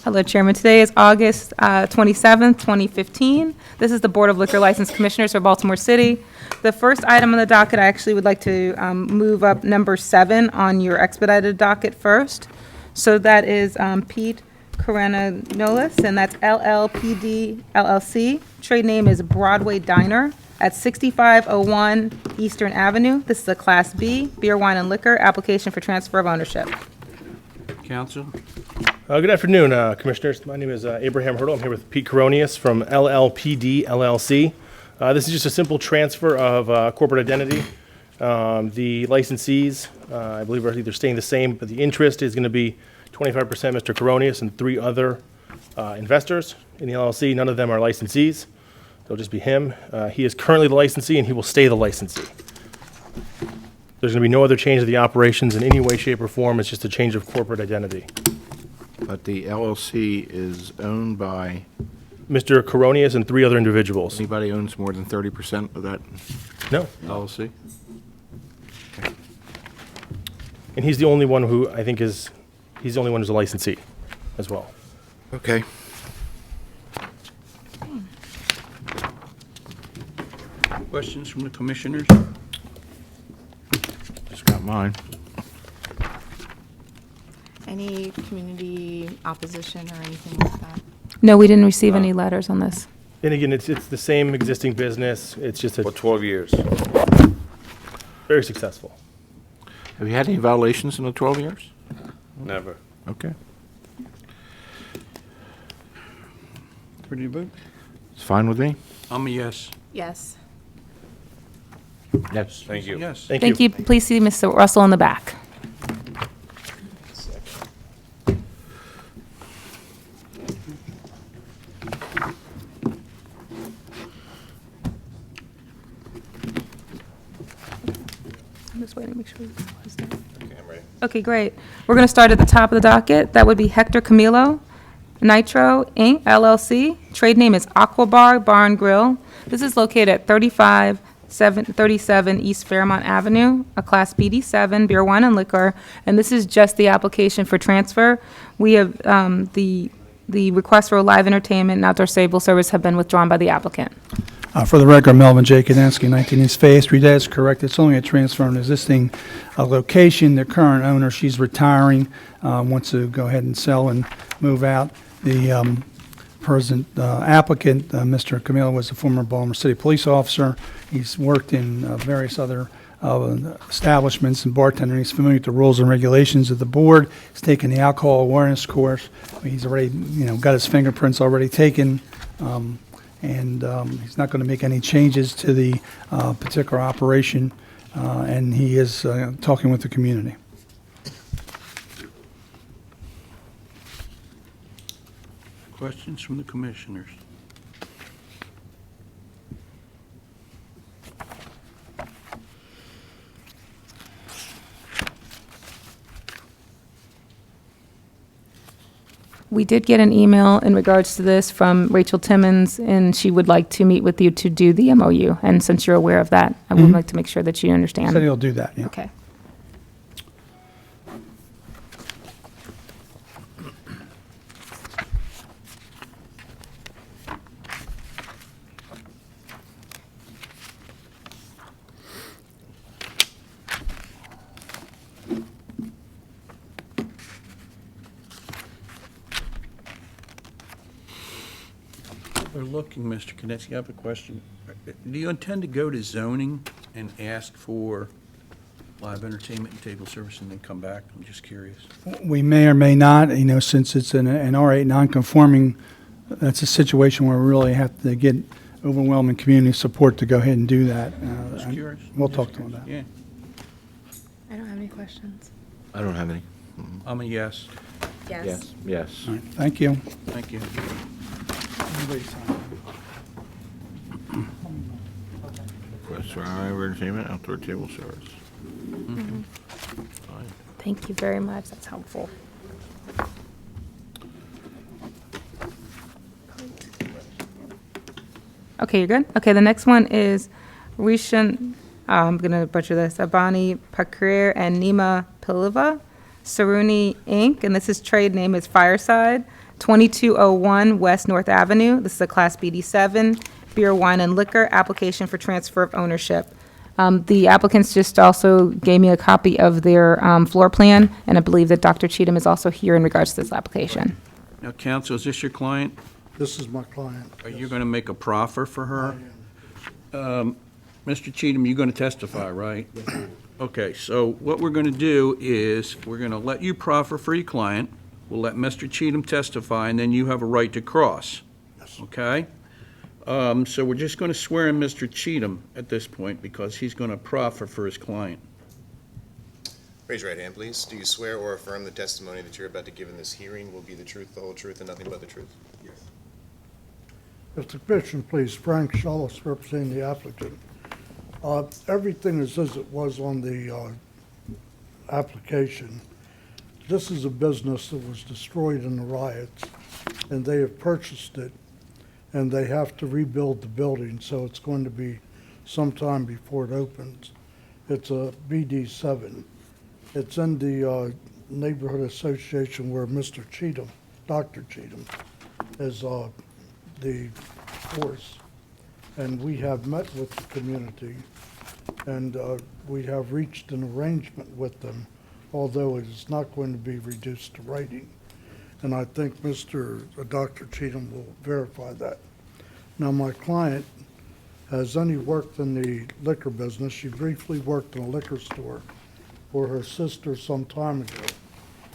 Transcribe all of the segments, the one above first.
Hello, Chairman. Today is August 27th, 2015. This is the Board of Liquor License Commissioners for Baltimore City. The first item on the docket, I actually would like to move up number 7 on your expedited docket first. So that is Pete Caranolis, and that's LLPD LLC. Trade name is Broadway Diner at 6501 Eastern Avenue. This is a Class B beer, wine, and liquor application for transfer of ownership. Council? Good afternoon, Commissioners. My name is Abraham Hurdle. I'm here with Pete Coronius from LLPD LLC. This is just a simple transfer of corporate identity. The licensees, I believe, are either staying the same, but the interest is going to be 25% Mr. Coronius and 3 other investors in the LLC. None of them are licensees. It'll just be him. He is currently the licensee, and he will stay the licensee. There's going to be no other change of the operations in any way, shape, or form. It's just a change of corporate identity. But the LLC is owned by, Mr. Coronius and 3 other individuals. anybody owns more than 30% of that No. LLC? And he's the only one who I think he's the only one who's a licensee as well. Okay. Questions from the commissioners? Just got mine. Any community opposition or anything like that? No, we didn't receive any letters on this. And again, it's the same existing business. It's just For 12 years. very successful. Have you had any violations in the 12 years? Never. Okay. Ready to vote? It's fine with me? I'm a yes. Yes. Yes. Thank you. Yes. Thank you. Please see Mr. Russell in the back. I'm just waiting to make sure. Okay, great. We're going to start at the top of the docket. That would be Hector Camilo, Nitro Inc., LLC. Trade name is Aquabar Bar and Grill. This is located at 3537 East Fairmont Avenue, a Class BD7 beer, wine, and liquor. And this is just the application for transfer. We have, the request for live entertainment and outdoor stable service have been withdrawn by the applicant. For the record, Melvin J. Kadansky, 19 East Fayette Street. That is correct. It's only a transfer of an existing location. The current owner, she's retiring, wants to go ahead and sell and move out. The present applicant, Mr. Camilo, was a former Baltimore City police officer. He's worked in various other establishments and bartending. He's familiar with the rules and regulations of the board. He's taken the alcohol awareness course. He's already, got his fingerprints already taken. And he's not going to make any changes to the particular operation, and he is talking with the community. Questions from the commissioners? We did get an email in regards to this from Rachel Timmons, and she would like to meet with you to do the MOU. And since you're aware of that, I would like to make sure that you understand. Said he'll do that, yeah. Okay. We're looking, Mr. Koniecki, I have a question. Do you intend to go to zoning and ask for live entertainment and table service and then come back? I'm just curious. We may or may not, since it's an R8 non-conforming, that's a situation where we really have to get overwhelming community support to go ahead and do that. Just curious. We'll Just talk to him curious. about it. Yeah, I don't have any questions. I don't have any. I'm a yes. Yes. Yes. All right, thank you. Thank you. Request for live entertainment, outdoor table service. Fine. Thank you very much. That's helpful. Okay, you're good? Okay, the next one is Rishan, I'm going to butcher this, Abani Pakir and Nima Piliva. Saruni Inc., and this is trade name is Fireside, 2201 West North Avenue. This is a Class BD7 beer, wine, and liquor application for transfer of ownership. The applicants just also gave me a copy of their floor plan, and I believe that Dr. Cheatham is also here in regards to this application. Now, counsel, is this your client? This is my client. Are you going to make a proffer for her? Mr. Cheatham, you're going to testify, right? Okay, so what we're going to do is, we're going to let you proffer for your client, we'll let Mr. Cheatham testify, and then you have a right to cross. Yes. Okay? So we're just going to swear in Mr. Cheatham at this point, because he's going to proffer for his client. Raise your right hand, please. Do you swear or affirm the testimony that you're about to give in this hearing will be the truth, the whole truth, and nothing but the truth? Yes. If the commission, please, Frank Schultz, representing the applicant. Everything is as it was on the application. This is a business that was destroyed in the riots, and they have purchased it, and they have to rebuild the building, so it's going to be sometime before it opens. It's a BD7. It's in the neighborhood association where Mr. Cheatham, Dr. Cheatham, is the force. And we have met with the community, and we have reached an arrangement with them, although it is not going to be reduced to writing. And I think Dr. Cheatham will verify that. Now, my client has only worked in the liquor business. She briefly worked in a liquor store for her sister some time ago,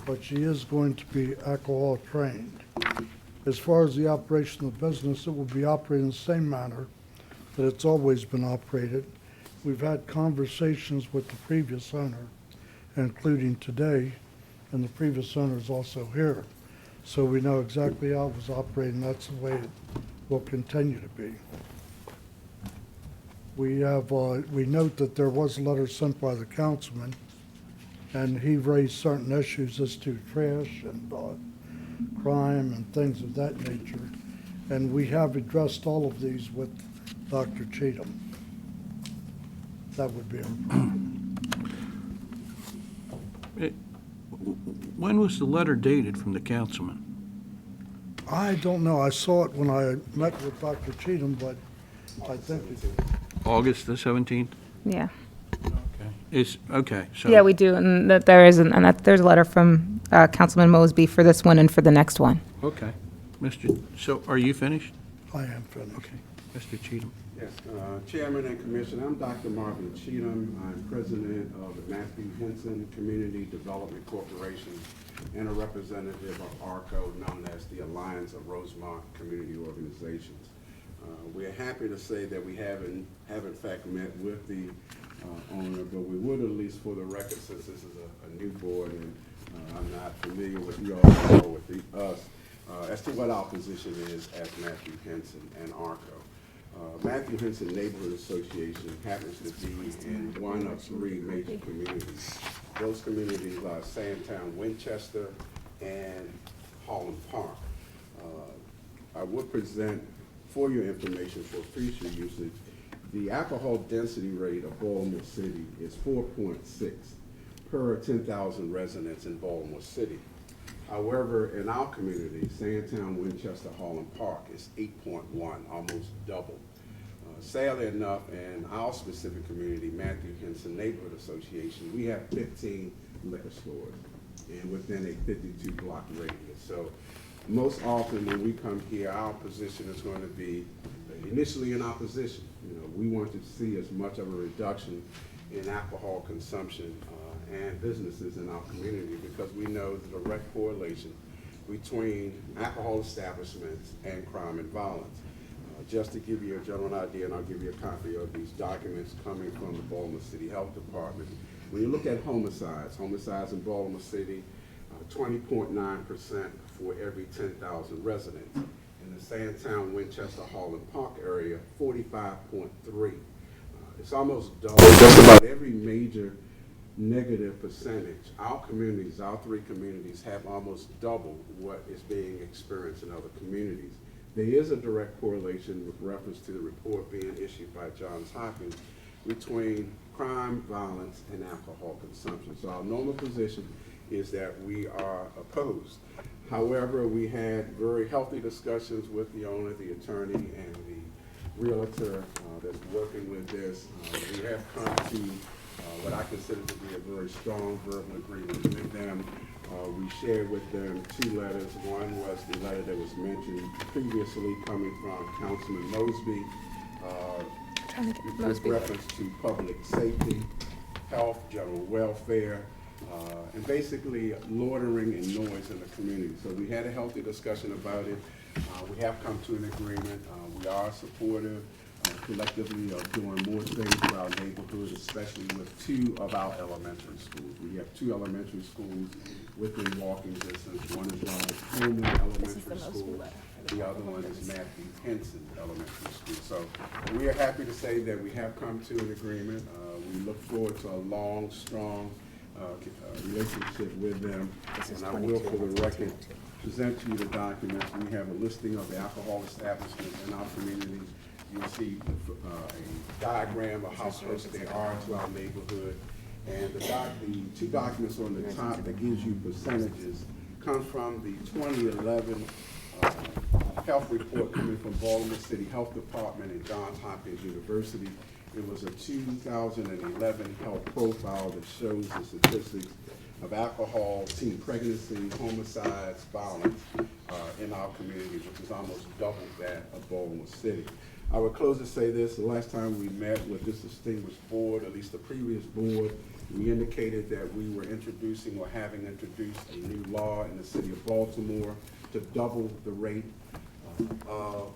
but she is going to be alcohol trained. As far as the operation of the business, it will be operated in the same manner that it's always been operated. We've had conversations with the previous owner, including today, and the previous owner is also here. So we know exactly how it was operating. That's the way it will continue to be. We note that there was a letter sent by the councilman, and he raised certain issues as to trash and crime and things of that nature. And we have addressed all of these with Dr. Cheatham. That would be our When was the letter dated from the councilman? I don't know. I saw it when I met with Dr. Cheatham, but I think August the 17th? Yeah. Okay, so. Yeah, we do, and that there is, there's a letter from Councilman Mosby for this one and for the next one. Okay. So are you finished? I am finished. Okay. Mr. Cheatham. Yes, Chairman and Commissioner, I'm Dr. Marvin Cheatham. I'm president of the Matthew Henson Community Development Corporation and a representative of ARCO, known as the Alliance of Rosemont Community Organizations. We're happy to say that we have in fact met with the owner, but we would, at least for the record, since this is a new board and I'm not familiar with you all or with us, as to what our position is as Matthew Henson and ARCO. Matthew Henson Neighborhood Association happens to be in one of three major communities. Those communities are Sandtown, Winchester, and Holland Park. I would present for your information for future usage, the alcohol density rate of Baltimore City is 4.6 per 10,000 residents in Baltimore City. However, in our community, Sandtown, Winchester, Holland Park is 8.1, almost double. Sadly enough, in our specific community, Matthew Henson Neighborhood Association, we have 15 liquor stores and within a 52-block radius. So most often when we come here, our position is going to be initially in opposition. You know, we want to see as much of a reduction in alcohol consumption and businesses in our community, because we know the direct correlation between alcohol establishments and crime and violence. Just to give you a general idea, and I'll give you a copy of these documents coming from the Baltimore City Health Department. When you look at homicides in Baltimore City, 20.9% for every 10,000 residents. In the Sandtown, Winchester, Holland Park area, 45.3. It's almost double. Just about every major negative percentage. Our communities, our three communities, have almost double what is being experienced in other communities. There is a direct correlation with reference to the report being issued by Johns Hopkins between crime, violence, and alcohol consumption. So our normal position is that we are opposed. However, we had very healthy discussions with the owner, the attorney, and the realtor that's working with this. We have come to what I consider to be a very strong verbal agreement with them. We shared with them 2 letters. One was the letter that was mentioned previously coming from Councilman Mosby, with reference to public safety, health, general welfare, and basically loitering and noise in the community. So we had a healthy discussion about it. We have come to an agreement. We are supportive collectively of doing more things for our neighborhood, especially with 2 of our elementary schools. We have 2 elementary schools within walking distance. One is Holman Elementary School. The other one is Matthew Henson Elementary School. So we are happy to say that we have come to an agreement. We look forward to a long, strong relationship with them. And I will, for the record, present to you the documents. We have a listing of the alcohol establishments in our community. You'll see a diagram of how close they are to our neighborhood. And the 2 documents on the top that gives you percentages come from the 2011 health report coming from Baltimore City Health Department and Johns Hopkins University. It was a 2011 health profile that shows the statistics of alcohol, teen pregnancy, homicides, violence in our community, which is almost double that of Baltimore City. I would close to say this: the last time we met with this distinguished board, at least the previous board, we indicated that we were introducing or having introduced a new law in the city of Baltimore to double the rate of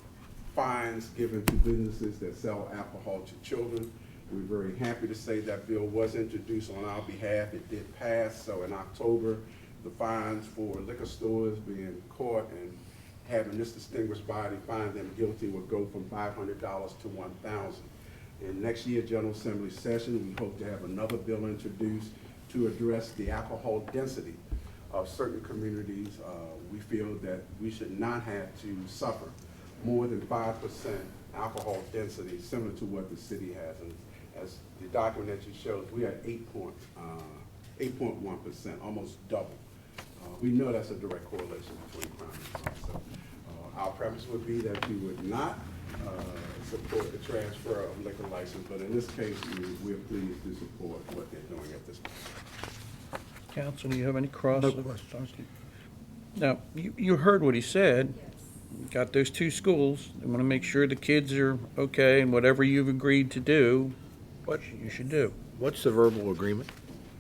fines given to businesses that sell alcohol to children. We're very happy to say that bill was introduced on our behalf. It did pass. So in October, the fines for liquor stores being caught and having this distinguished body find them guilty would go from $500 to $1,000. In next year's General Assembly session, we hope to have another bill introduced to address the alcohol density of certain communities. We feel that we should not have to suffer more than 5% alcohol density, similar to what the city has. And as the document that you showed, we are 8.1%, almost double. We know that's a direct correlation between crime and crime. So our preference would be that you would not support the transfer of liquor license, but in this case, we're pleased to support what they're doing at this point. Council, do you have any cross? No questions. Now, you heard what he said. Got those 2 schools. They want to make sure the kids are okay, and whatever you've agreed to do, what you should do. What's the verbal agreement?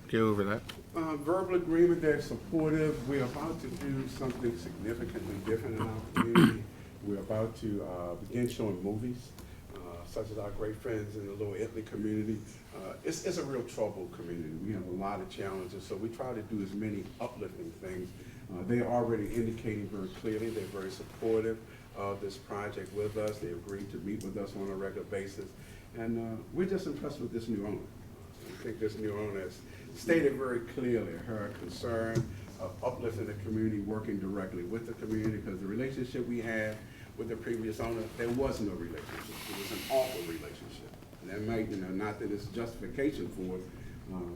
Go over that. Verbal agreement, they're supportive. We're about to do something significantly different in our community. We're about to begin showing movies, such as our great friends in the Little Italy community. It's a real troubled community. We have a lot of challenges, so we try to do as many uplifting things. They're already indicating very clearly they're very supportive of this project with us. They agreed to meet with us on a regular basis. And we're just impressed with this new owner. I think this new owner has stated very clearly her concern of uplifting the community, working directly with the community, because the relationship we had with the previous owner, there was no relationship. It was an awful relationship. And that might, not that it's justification for it,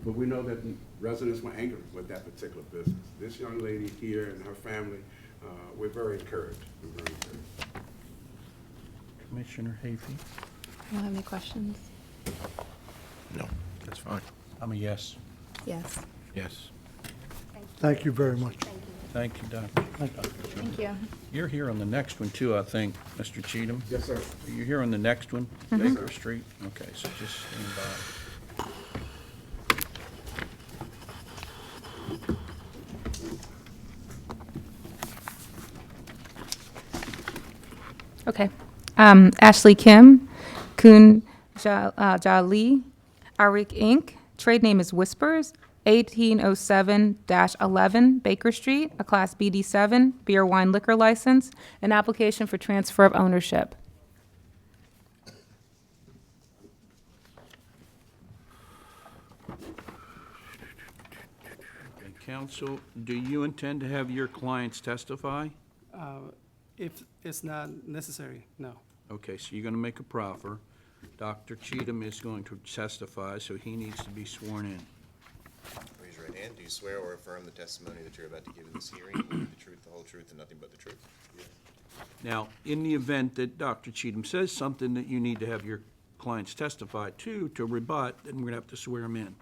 but we know that residents were angry with that particular business. This young lady here and her family, we're very encouraged. We're very encouraged. Commissioner Hayfie? I don't have any questions. No, that's fine. I'm a yes. Yes. Yes. Thank you very much. Thank you, Doctor. Thank you. You're here on the next one too, I think, Mr. Cheatham. Yes, sir. You're here on the next one, Baker Street? Okay, so just stand by. Okay. Ashley Kim, Kun Jali, Arik Inc., trade name is Whispers, 1807-11 Baker Street, a Class BD7 beer wine liquor license, an application for transfer of ownership. Counsel, do you intend to have your clients testify? If it's not necessary, no. Okay, so you're going to make a proffer. Dr. Cheatham is going to testify, so he needs to be sworn in. Raise your your right hand. Do you swear or affirm the testimony that you're about to give in this hearing will be the truth, the whole truth, and nothing but the truth? Now, in the event that Dr. Cheatham says something that you need to have your clients testify to rebut, then we're going to have to swear him in.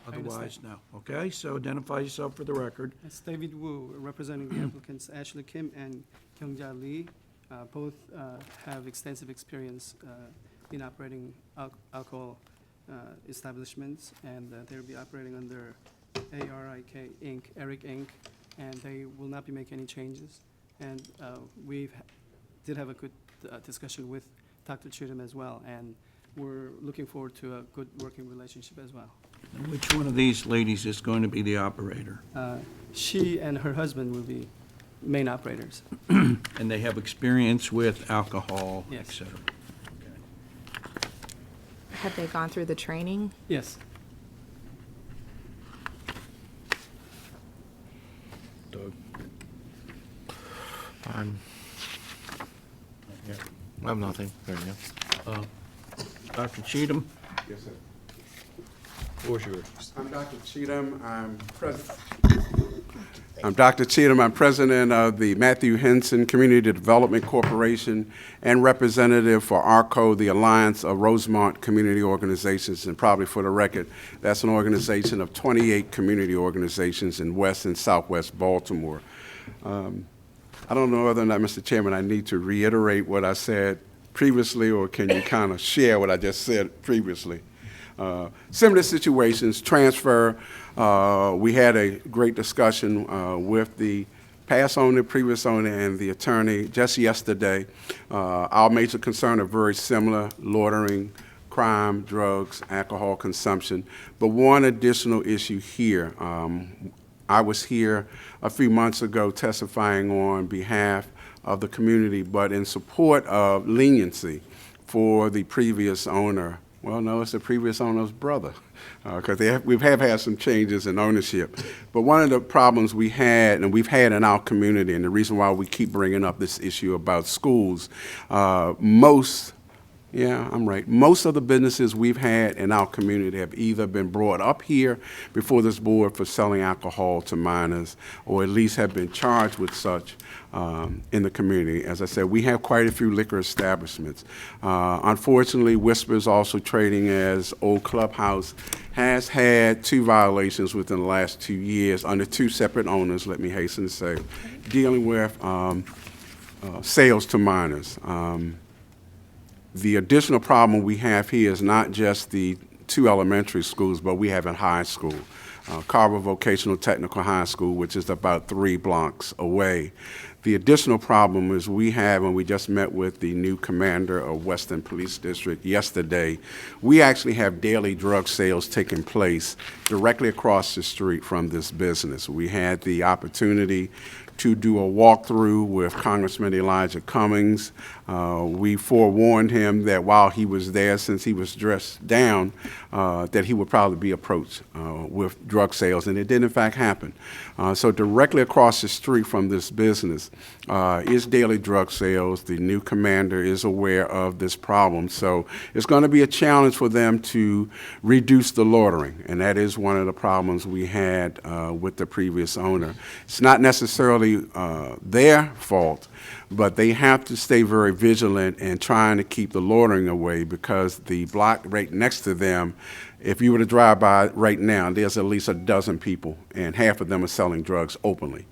Otherwise, no. Okay, so identify yourself for the record. It's David Wu, representing the applicants Ashley Kim and Kyungja Lee. Both have extensive experience in operating alcohol establishments, and they'll be operating under ARIK Inc., Eric Inc., and they will not be making any changes. And did have a good discussion with Dr. Cheatham as well, and we're looking forward to a good working relationship as well. And which one of these ladies is going to be the operator? She and her husband will be main operators. And they have experience with alcohol, et Yes. cetera. Have they gone through the training? Yes. Doug? I have nothing. There you go. Dr. Cheatham? Yes, sir. Floor's yours. I'm Dr. Cheatham. I'm president of the Matthew Henson Community Development Corporation and representative for ARCO, the Alliance of Rosemont Community Organizations. And probably for the record, that's an organization of 28 community organizations in West and Southwest Baltimore. I don't know whether or not, Mr. Chairman, I need to reiterate what I said previously, or can you kind of share what I just said previously? Similar situations, transfer. We had a great discussion with the past owner, previous owner, and the attorney just yesterday. Our major concern are very similar: loitering, crime, drugs, alcohol consumption. But one additional issue here. I was here a few months ago testifying on behalf of the community, but in support of leniency for the previous owner. Well, no, it's the previous owner's brother, because we've had some changes in ownership. But one of the problems we had, and we've had in our community, and the reason why we keep bringing up this issue about schools, most of the businesses we've had in our community have either been brought up here before this board for selling alcohol to minors, or at least have been charged with such in the community. As I said, we have quite a few liquor establishments. Unfortunately, Whispers, also trading as Old Clubhouse, has had 2 violations within the last 2 years under 2 separate owners, let me hasten to say, dealing with sales to minors. The additional problem we have here is not just the 2 elementary schools, but we have a high school, Carver Vocational Technical High School, which is about 3 blocks away. The additional problem is we have, and we just met with the new commander of Western Police District yesterday, we actually have daily drug sales taking place directly across the street from this business. We had the opportunity to do a walkthrough with Congressman Elijah Cummings. We forewarned him that while he was there, since he was dressed down, that he would probably be approached with drug sales, and it did in fact happen. So directly across the street from this business is daily drug sales. The new commander is aware of this problem, so it's going to be a challenge for them to reduce the loitering, and that is one of the problems we had with the previous owner. It's not necessarily their fault, but they have to stay very vigilant in trying to keep the loitering away, because the block right next to them, if you were to drive by right now, there's at least a dozen people, and half of them are selling drugs openly.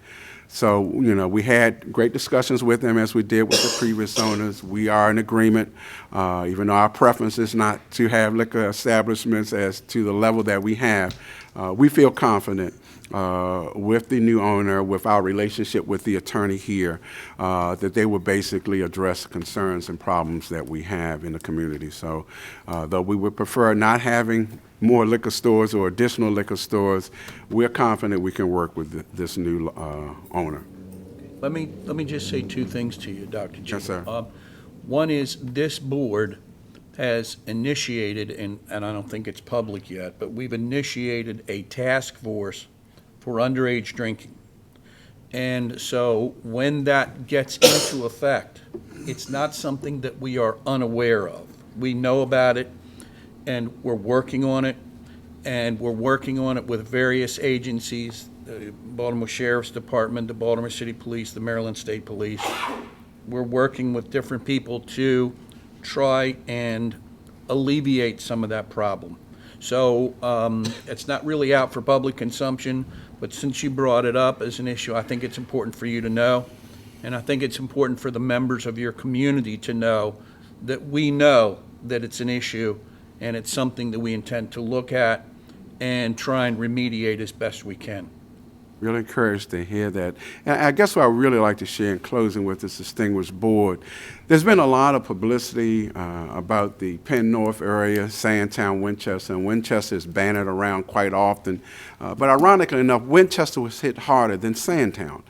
So, you know, we had great discussions with them, as we did with the previous owners. We are in agreement, even though our preference is not to have liquor establishments as to the level that we have. We feel confident with the new owner, with our relationship with the attorney here, that they will basically address the concerns and problems that we have in the community. So, though we would prefer not having more liquor stores or additional liquor stores, we're confident we can work with this new owner. Let me just say 2 things to you, Dr. Cheatham. Yes, sir. One is this board has initiated, and I don't think it's public yet, but we've initiated a task force for underage drinking. And so when that gets into effect, it's not something that we are unaware of. We know about it, and we're working on it. and we're working on it with various agencies, the Baltimore Sheriff's Department, the Baltimore City Police, the Maryland State Police. We're working with different people to try and alleviate some of that problem. So it's not really out for public consumption, but since you brought it up as an issue, I think it's important for you to know. And I think it's important for the members of your community to know that we know that it's an issue and it's something that we intend to look at and try and remediate as best we can. Really encouraged to hear that. And I guess what I would really like to share in closing with this distinguished board, there's been a lot of publicity about the Penn North area, Sandtown, Winchester, and Winchester is bannered around quite often. But ironically enough, Winchester was hit harder than Sandtown.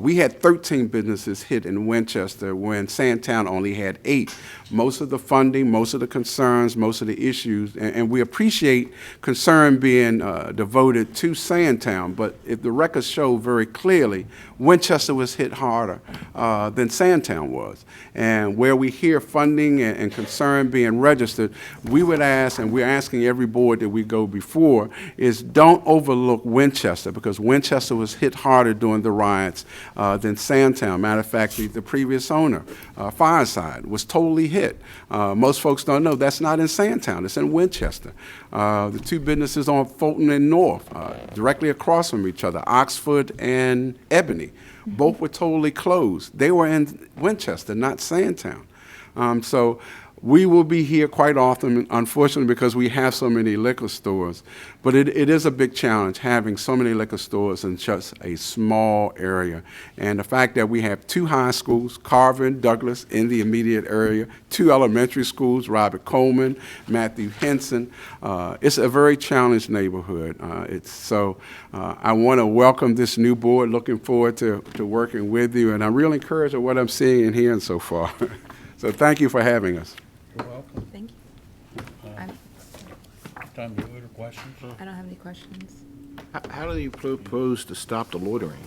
We had 13 businesses hit in Winchester when Sandtown only had 8. Most of the funding, most of the concerns, most of the issues, and we appreciate concern being devoted to Sandtown, but if the records show very clearly, Winchester was hit harder than Sandtown was. And where we hear funding and concern being registered, we would ask, and we're asking every board that we go before, is don't overlook Winchester, because Winchester was hit harder during the riots than Sandtown. Matter of fact, the previous owner, Fireside, was totally hit. Most folks don't know that's not in Sandtown, it's in Winchester. The two businesses on Fulton and North, directly across from each other, Oxford and Ebony, both were totally closed. They were in Winchester, not Sandtown. So we will be here quite often, unfortunately, because we have so many liquor stores. But it is a big challenge having so many liquor stores in just a small area. And the fact that we have 2 high schools, Carver and Douglas, in the immediate area, 2 elementary schools, Robert Coleman, Matthew Henson. It's a very challenged neighborhood. I want to welcome this new board. Looking forward to working with you. And I'm really encouraged at what I'm seeing and hearing so far. So thank you for having us. You're welcome. Thank you. Time to order questions? I don't have any questions. How do you propose to stop the loitering?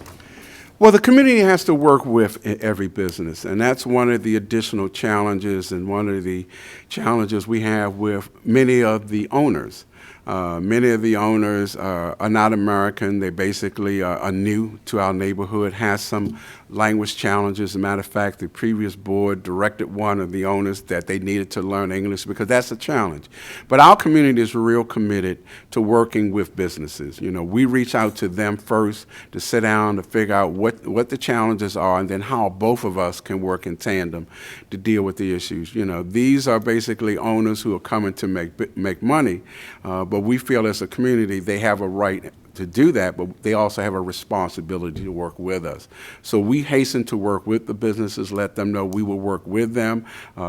Well, the community has to work with every business, and that's one of the additional challenges and one of the challenges we have with many of the owners. Many of the owners are not American. They basically are new to our neighborhood, has some language challenges. As a matter of fact, the previous board directed one of the owners that they needed to learn English because that's a challenge. But our community is real committed to working with businesses. You know, we reach out to them first to sit down to figure out what the challenges are and then how both of us can work in tandem to deal with the issues. You know, these are basically owners who are coming to make money, but we feel as a community they have a right to do that, but they also have a responsibility to work with us. So we hasten to work with the businesses, let them know we will work with them.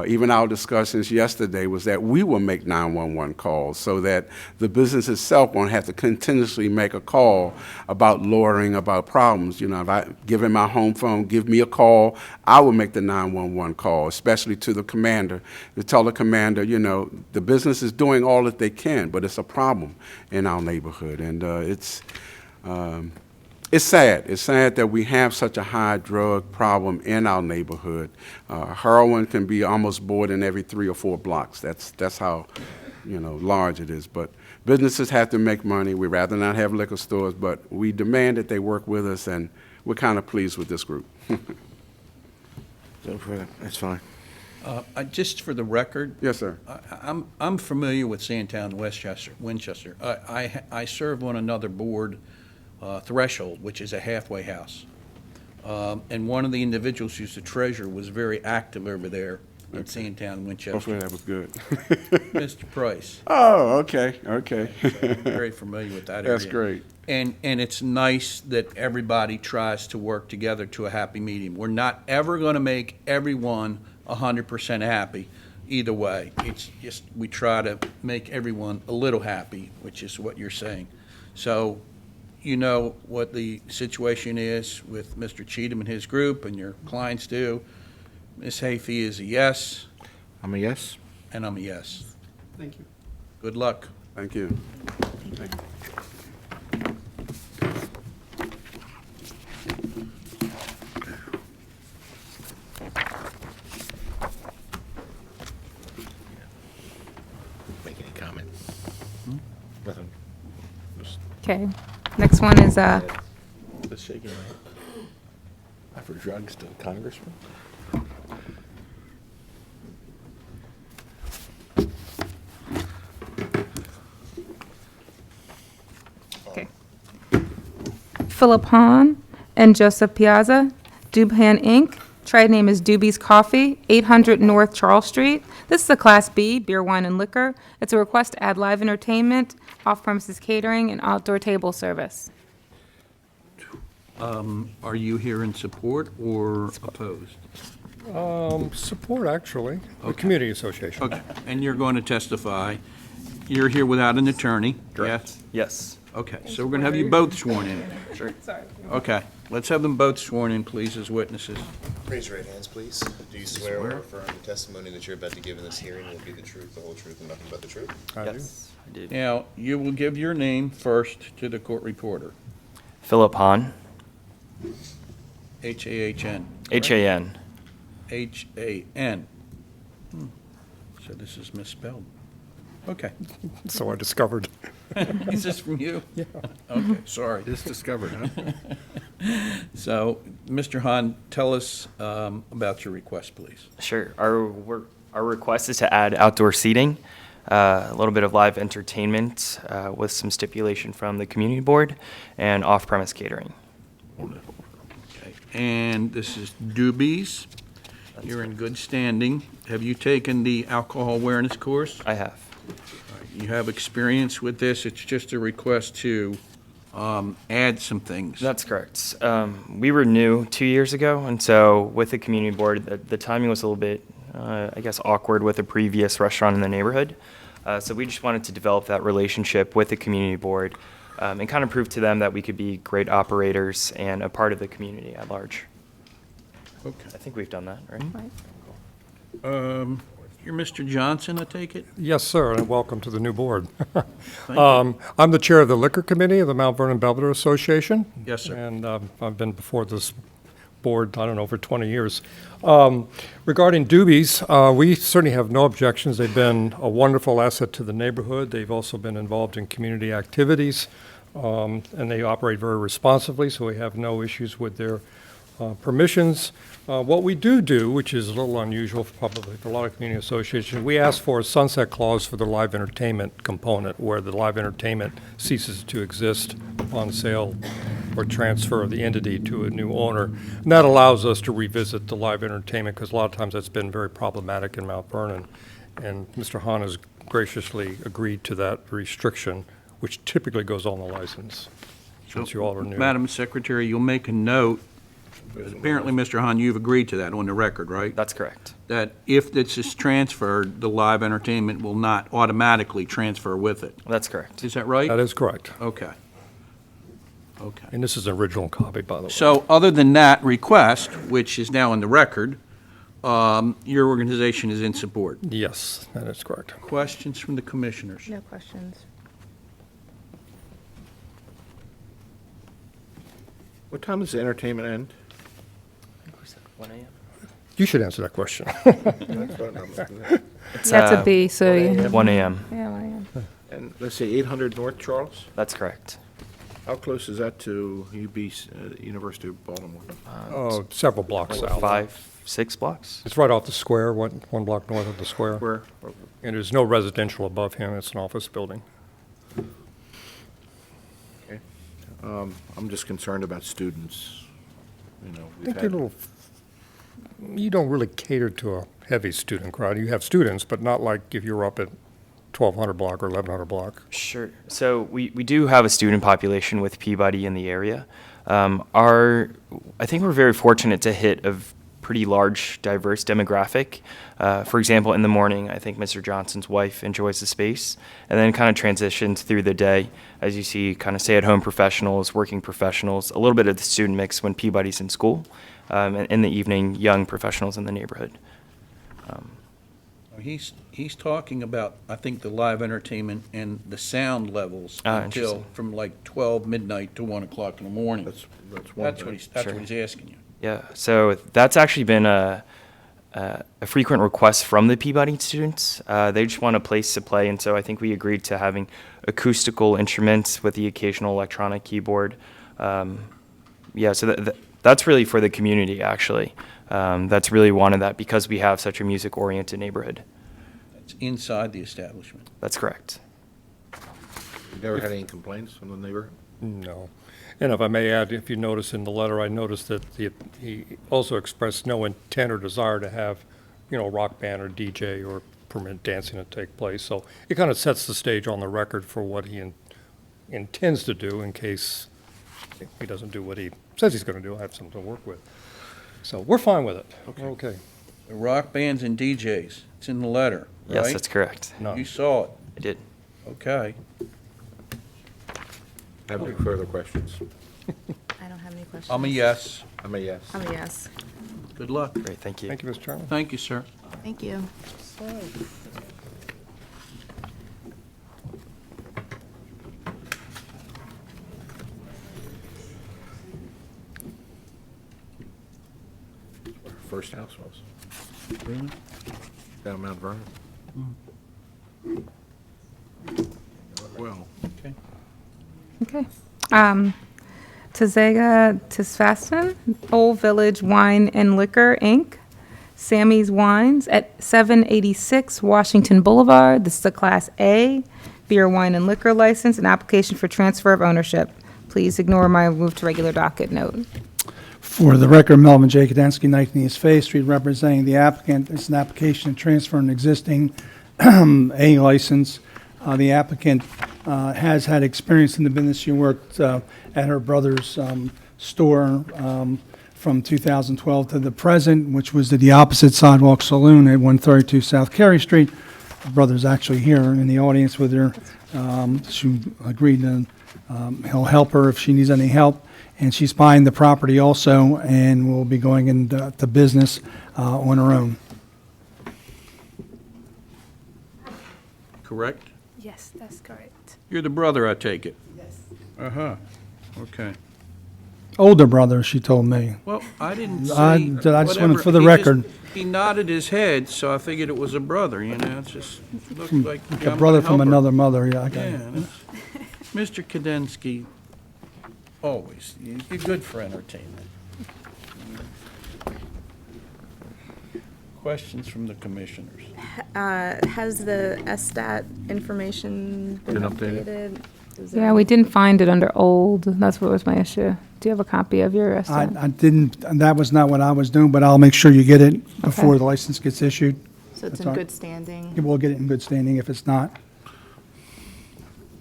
Even our discussions yesterday was that we will make 911 calls so that the business itself won't have to continuously make a call about loitering, about problems. You know, if I give him my home phone, give me a call, I will make the 911 call, especially to the commander, to tell the commander, you know, the business is doing all that they can, but it's a problem in our neighborhood. And it's sad. It's sad that we have such a high drug problem in our neighborhood. Heroin can be almost bought in every 3 or 4 blocks. That's how, you know, large it is. But businesses have to make money. We'd rather not have liquor stores, but we demand that they work with us, and we're kind of pleased with this group. That's fine. Just for the record, Yes, sir. I'm familiar with Sandtown and Winchester. I serve on another board, Threshold, which is a halfway house. And one of the individuals who's the treasurer was very active over there in Sandtown and Winchester. Hopefully that was good. Mr. Price. Oh, okay. Very familiar with that area. That's great. And it's nice that everybody tries to work together to a happy medium. We're not ever going to make everyone 100% happy either way. It's just we try to make everyone a little happy, which is what you're saying. So you know what the situation is with Mr. Cheatham and his group, and your clients do. Ms. Hayfie is a yes, I'm a yes. and I'm a yes. Thank you. Good luck. Thank you. Make any comment? Nothing. Okay, next one is, The shaking for drugs to Congressman? okay. Philip Hahn and Joseph Piazza, Dubhan Inc., trade name is Doobie's Coffee, 800 North Charles Street. This is a Class B, beer, wine, and liquor. It's a request to add live entertainment, off-premises catering, and outdoor table service. Are you here in support or opposed? Support, actually. The Community Association. Okay, and you're going to testify. You're here without an attorney? Yes? Yes. Okay, so we're going to have you both sworn in. Sure. Sorry. Okay, let's have them both sworn in, please, as witnesses. Raise your right hands, please. Do you swear or affirm the testimony that you're about to give in this hearing will be the truth, the whole truth, and nothing but the truth? I do. Yes, I do. Now, you will give your name first to the court reporter. Philip Hahn, H-A-H-N. H-A-N. H-A-N. So this is misspelled. Okay. So I discovered. Is this from you? Yeah. Okay, sorry. Just discovered, huh? So, Mr. Hahn, tell us about your request, please. Sure. Our request is to add outdoor seating, a little bit of live entertainment with some stipulation from the community board, and off-premise catering. Okay. And this is Doobies. You're in good standing. Have you taken the alcohol awareness course? I have. You have experience with this? It's just a request to add some things. That's correct. We were new 2 years ago, and so with the community board, the timing was a little bit, I guess, awkward with a previous restaurant in the neighborhood. So we just wanted to develop that relationship with the community board and kind of prove to them that we could be great operators and a part of the community at large. Okay. I think we've done that, right? Right. You're Mr. Johnson, I take it? Yes, sir, and welcome to the new board. Thank you. I'm the chair of the Liquor Committee of the Mount Vernon Belvedere Association. Yes, sir. And I've been before this board, I don't know, for 20 years. Regarding Doobies, we certainly have no objections. They've been a wonderful asset to the neighborhood. They've also been involved in community activities, and they operate very responsibly, so we have no issues with their permissions. What we do, which is a little unusual probably for a lot of community associations, we ask for a sunset clause for the live entertainment component, where the live entertainment ceases to exist upon sale or transfer of the entity to a new owner. And that allows us to revisit the live entertainment, because a lot of times that's been very problematic in Mount Vernon. And Mr. Hahn has graciously agreed to that restriction, which typically goes on the license, since you all are new. Madam Secretary, you'll make a note. Apparently, Mr. Hahn, you've agreed to that on the record, right? That's correct. That if this is transferred, the live entertainment will not automatically transfer with it. That's correct. Is that right? That is correct. Okay. Okay. And this is an original copy, by the way. So, other than that request, which is now in the record, your organization is in support. Yes, that is correct. Questions from the commissioners? No questions. What time does the entertainment end? 1 a.m.? You should answer that question. That's what I'm looking at. It's, That's a B, so, 1 a.m. yeah, 1 a.m. And let's say 800 North Charles? That's correct. How close is that to University of Baltimore? Oh, several blocks out. 5, 6 blocks? It's right off the square, one block north of the square. Where? And there's no residential above him, it's an office building. Okay. I'm just concerned about students. You know, I we've think had- you're a little, you don't really cater to a heavy student crowd. You have students, but not like if you're up at 1,200 block or 1,100 block. Sure. So we do have a student population with Peabody in the area. I think we're very fortunate to hit a pretty large, diverse demographic. For example, in the morning, I think Mr. Johnson's wife enjoys the space, and then kind of transitions through the day as you see kind of stay-at-home professionals, working professionals, a little bit of the student mix when Peabody's in school, and in the evening, young professionals in the neighborhood. He's talking about, I think, the live entertainment and the sound levels until Interesting. from like 12 midnight to 1 o'clock in the morning. That's one That's thing. what he's Sure. asking you. Yeah, so that's actually been a frequent request from the Peabody students. They just want a place to play, and so I think we agreed to having acoustical instruments with the occasional electronic keyboard. Yeah, so that's really for the community, actually. That's really wanted that because we have such a music-oriented neighborhood. It's inside the establishment. That's correct. You never had any complaints from the neighborhood? No. And if I may add, if you notice in the letter, I noticed that he also expressed no intent or desire to have, rock band or DJ or permit dancing to take place. So it kind of sets the stage on the record for what he intends to do in case he doesn't do what he says he's going to do. I have something to work with. So we're fine with it. We're okay. The rock bands and DJs, it's in the letter, right? Yes, that's correct. No. You saw it. I did. Okay. Have any further questions? I don't have any questions. I'm a yes. I'm a yes. I'm a yes. Good luck. Great, thank you. Thank you, Mr. Chairman. Thank you, sir. Thank you. Our first house was. Really? Down Mount Vernon. Well, Okay. Okay. Tazega Tisfaston, Old Village Wine and Liquor, Inc., Sammy's Wines at 786 Washington Boulevard. This is a Class A beer, wine, and liquor license, an application for transfer of ownership. Please ignore my move to regular docket note. For the record, Melvin J. Kadensky, 19 East Faith Street, representing the applicant. It's an application to transfer an existing A license. The applicant has had experience in the business. She worked at her brother's store from 2012 to the present, which was at the opposite Sidewalk Saloon at 132 South Carey Street. Her brother's actually here in the audience with her. She agreed to he'll help her if she needs any help. And she's buying the property also and will be going into business on her own. Correct? Yes, that's correct. You're the brother, I take it? Yes. Uh-huh. Okay. Older brother, she told me. Well, I didn't I see. just wanted whatever. for the He just- record. He nodded his head, so I figured it was a brother, It just looked like. yeah, A I'm brother gonna from help her. another mother, yeah, I got Yeah. it. Mr. Kadensky, always, you're good for entertainment. Questions from the commissioners? Has the SStat information been Been updated? updated? Is Yeah, it- we didn't find it under old. That's what was my issue. Do you have a copy of your estimate? I didn't, that was not what I was doing, but I'll make sure you get it before Okay. the license gets issued. So it's That's in all right. good standing? We'll get it in good standing if it's not.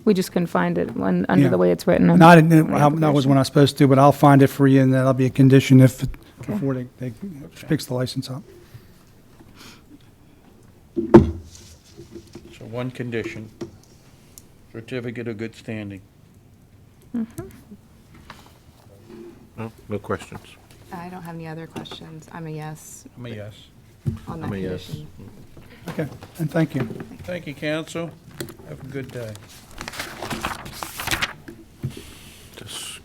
We just couldn't find it when, under Yeah. the way it's written. on Not, the that was application. when I was supposed to, but I'll find it for you, and that'll be a condition if, Okay. before they picks the license up. So one condition, certificate of good standing. no questions. I don't have any other questions. I'm a yes I'm a yes. on that I'm a yes. condition. Okay, and thank you. Thank you, council. Have a good day. Just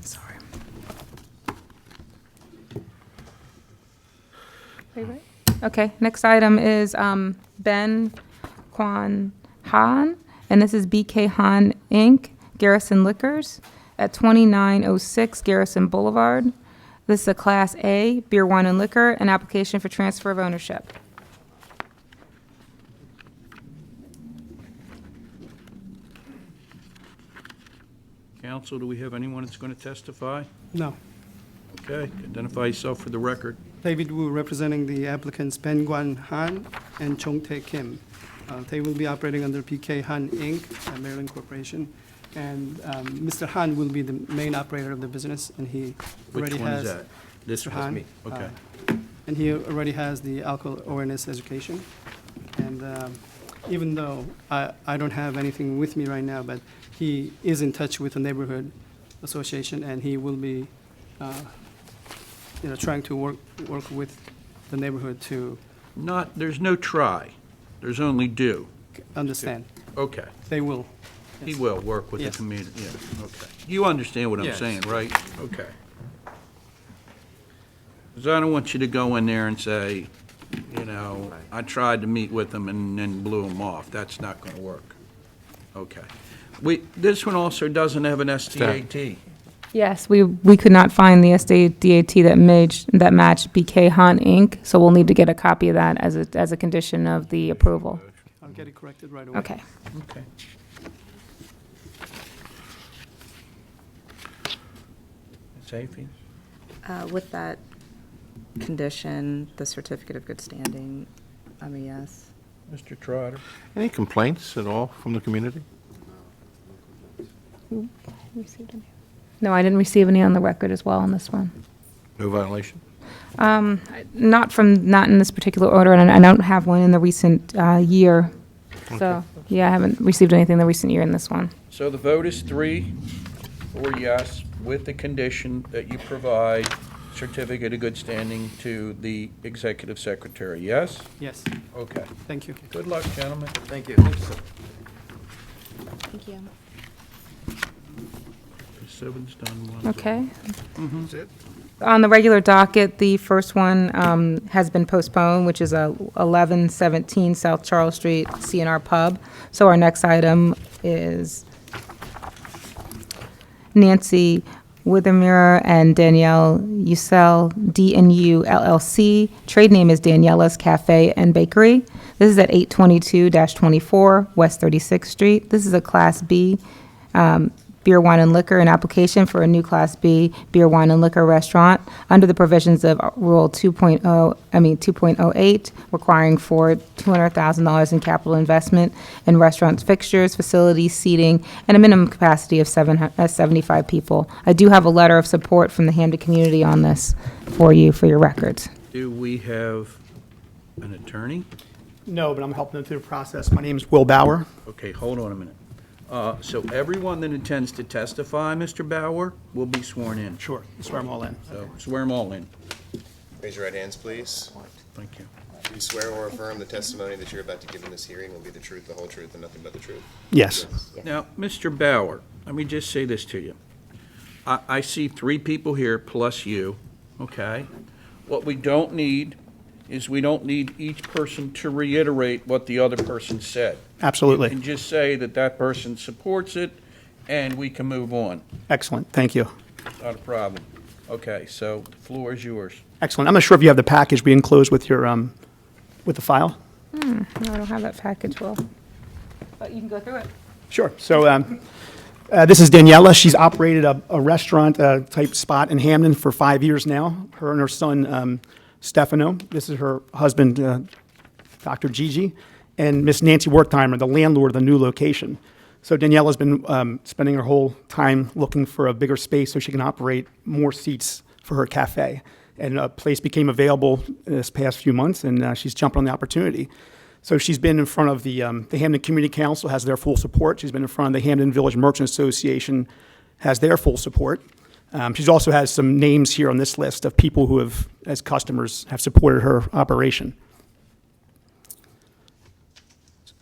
Sorry. Are you ready? Okay, next item is Ben Kwan Han, and this is BK Han Inc., Garrison Liquors, at 2906 Garrison Boulevard. This is a Class A beer, wine, and liquor, an application for transfer of ownership. Council, do we have anyone that's going to testify? No. Okay, identify yourself for the record. David Wu, representing the applicants Ben Guan Han and Chong Tae Kim. They will be operating under PK Han Inc., a Maryland corporation. And Mr. Han will be the main operator of the business, and he Which already one is has. that? This Mr. was Han. me. Okay. And he already has the alcohol awareness education. And even though I don't have anything with me right now, but he is in touch with the neighborhood association, and he will be, trying to work with the neighborhood to There's no try, there's only do. understand. Okay. They will. He Yes. will work with the Yes. community, yeah, okay. You understand what I'm Yes. saying, right? Okay. Because I don't want you to go in there and say, I tried to meet with them and then blew them off. That's not going to work. Okay. This one also doesn't have an SDAT. Yes, we could not find the SDAT that matched BK Hunt Inc., so we'll need to get a copy of that as a condition of the approval. I'll get it corrected right away. Okay. Okay. Safety? With that condition, the certificate of good standing, I'm a yes. Mr. Trotter? Any complaints at all from the community? No, I didn't receive any on the record as well on this one. No violation? Not in this particular order, and I don't have one in the recent year. So, yeah, I haven't received anything in the recent year in this one. So the vote is 3 for yes, with the condition that you provide certificate of good standing to the executive secretary, yes? Yes, Okay. thank you. Good luck, gentlemen. Thank you. Thank you. 7's done, 1's Okay. That's it? On the regular docket, the first one has been postponed, which is 1117 South Charles Street, CNR Pub. So our next item is Nancy Withermere and Danielle Ussel, D&U LLC. Trade name is Daniela's Cafe and Bakery. This is at 822-24 West 36th Street. This is a Class B beer, wine, and liquor, an application for a new Class B beer, wine, and liquor restaurant under the provisions of Rule 2.08, requiring for $200,000 in capital investment in restaurants, fixtures, facilities, seating, and a minimum capacity of 75 people. I do have a letter of support from the Hampton community on this for you, for your records. Do we have an attorney? No, but I'm helping them through the process. My name is Will Bauer. Okay, hold on a minute. So everyone that intends to testify, Mr. Bauer, will be sworn in. Sure, swear them all in. So swear them all in. Raise your right hands, please. Thank you. Do you swear or affirm the testimony that you're about to give in this hearing will be the truth, the whole truth, and nothing but the truth? Yes. Now, Mr. Bauer, let me just say this to you. I see 3 people here plus you, okay? What we don't need is we don't need each person to reiterate what the other person said. Absolutely. And just say that that person supports it, and we can move on. Excellent, thank you. Not a problem. Okay, so the floor is yours. Excellent. I'm not sure if you have the package we enclosed with your, with the file? No, I don't have that package, Will. But you can go through it. Sure. So this is Daniela. She's operated a restaurant type spot in Hamden for 5 years now. Her and her son, Stefano. This is her husband, Dr. Gigi, and Miss Nancy Wertheimer, the landlord of the new location. So Daniela's been spending her whole time looking for a bigger space so she can operate more seats for her cafe. And a place became available this past few months, and she's jumped on the opportunity. So she's been in front of the Hamden Community Council, has their full support. She's been in front of the Hamden Village Merchant Association, has their full support. She's also has some names here on this list of people who have, as customers, have supported her operation.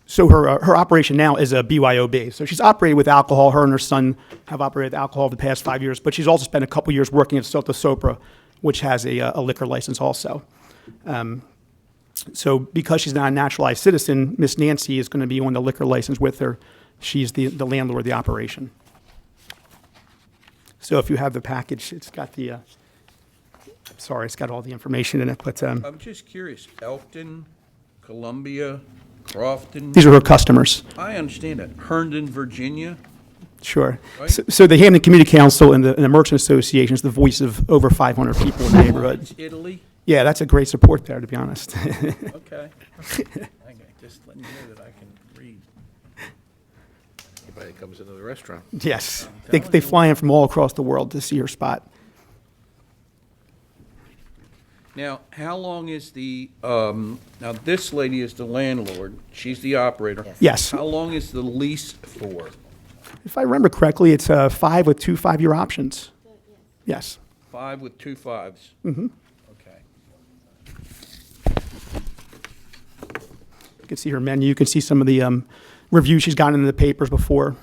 So her operation now is a BYOB. So she's operated with alcohol. Her and her son have operated with alcohol the past 5 years, but she's also spent a couple years working at Sota Sopra, which has a liquor license also. So because she's not a naturalized citizen, Miss Nancy is going to be on the liquor license with her. She's the landlord of the operation. So if you have the package, it's got the, sorry, it's got all the information in it, but I'm just curious, Elkton, Columbia, Crofton? these are her customers. I understand that. Herndon, Virginia? Sure. Right. So the Hamden Community Council and the Merchant Association is the voice of over 500 people in the neighborhood. It's Italy? Yeah, that's a great support there, to be honest. Okay. Okay, just letting you know that I can read. Anybody that comes into the restaurant? Yes, they fly in from all across the world to see her spot. Now, how long is now this lady is the landlord, she's the operator. Yes. How long is the lease for? If I remember correctly, it's 5 with 2 5-year options. Yes. 5 with 2 5s? Mm-hmm. Okay. You can see her menu. You can see some of the reviews she's gotten in the papers before.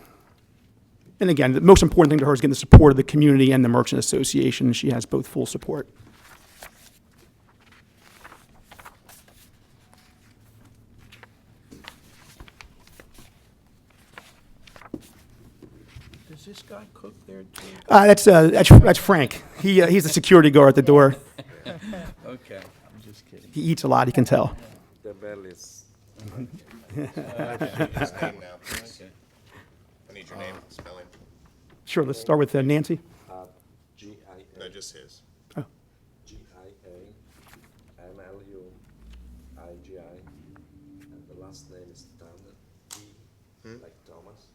And again, the most important thing to her is getting the support of the community and the Merchant Association. She has both full support. Does this guy cook there too? That's Frank. He's the security guard at the door. Okay, I'm just kidding. He eats a lot, you can tell. The bell is. His name now. Okay. I need your name, spelling. Sure, let's start with Nancy. No, just his. Oh. GIAMLUIGI, and the last name is Tanner, like Thomas,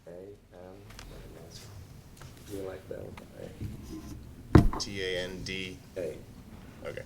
A-N, like Nancy, D like Bell, Tand. A. Okay.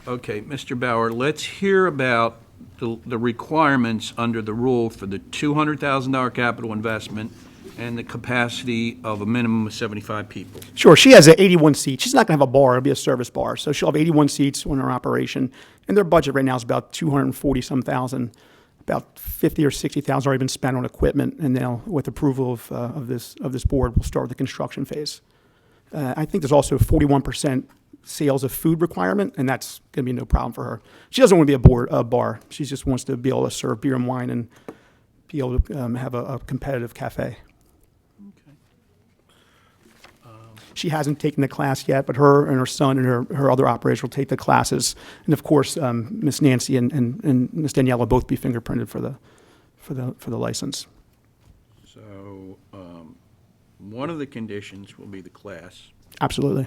Okay, Mr. Bauer, let's hear about the requirements under the rule for the $200,000 capital investment and the capacity of a minimum of 75 people. Sure, she has 81 seats. She's not going to have a bar, it'll be a service bar. So she'll have 81 seats on her operation. And their budget right now is about 240-some thousand. About 50 or 60,000 already been spent on equipment. And now, with approval of this board, we'll start the construction phase. I think there's also 41% sales of food requirement, and that's going to be no problem for her. She doesn't want to be a bar. She just wants to be able to serve beer and wine and be able to have a competitive cafe. She hasn't taken the class yet, but her and her son and her other operators will take the classes. And of course, Miss Nancy and Miss Danielle will both be fingerprinted for the license. So, one of the conditions will be the class, Absolutely,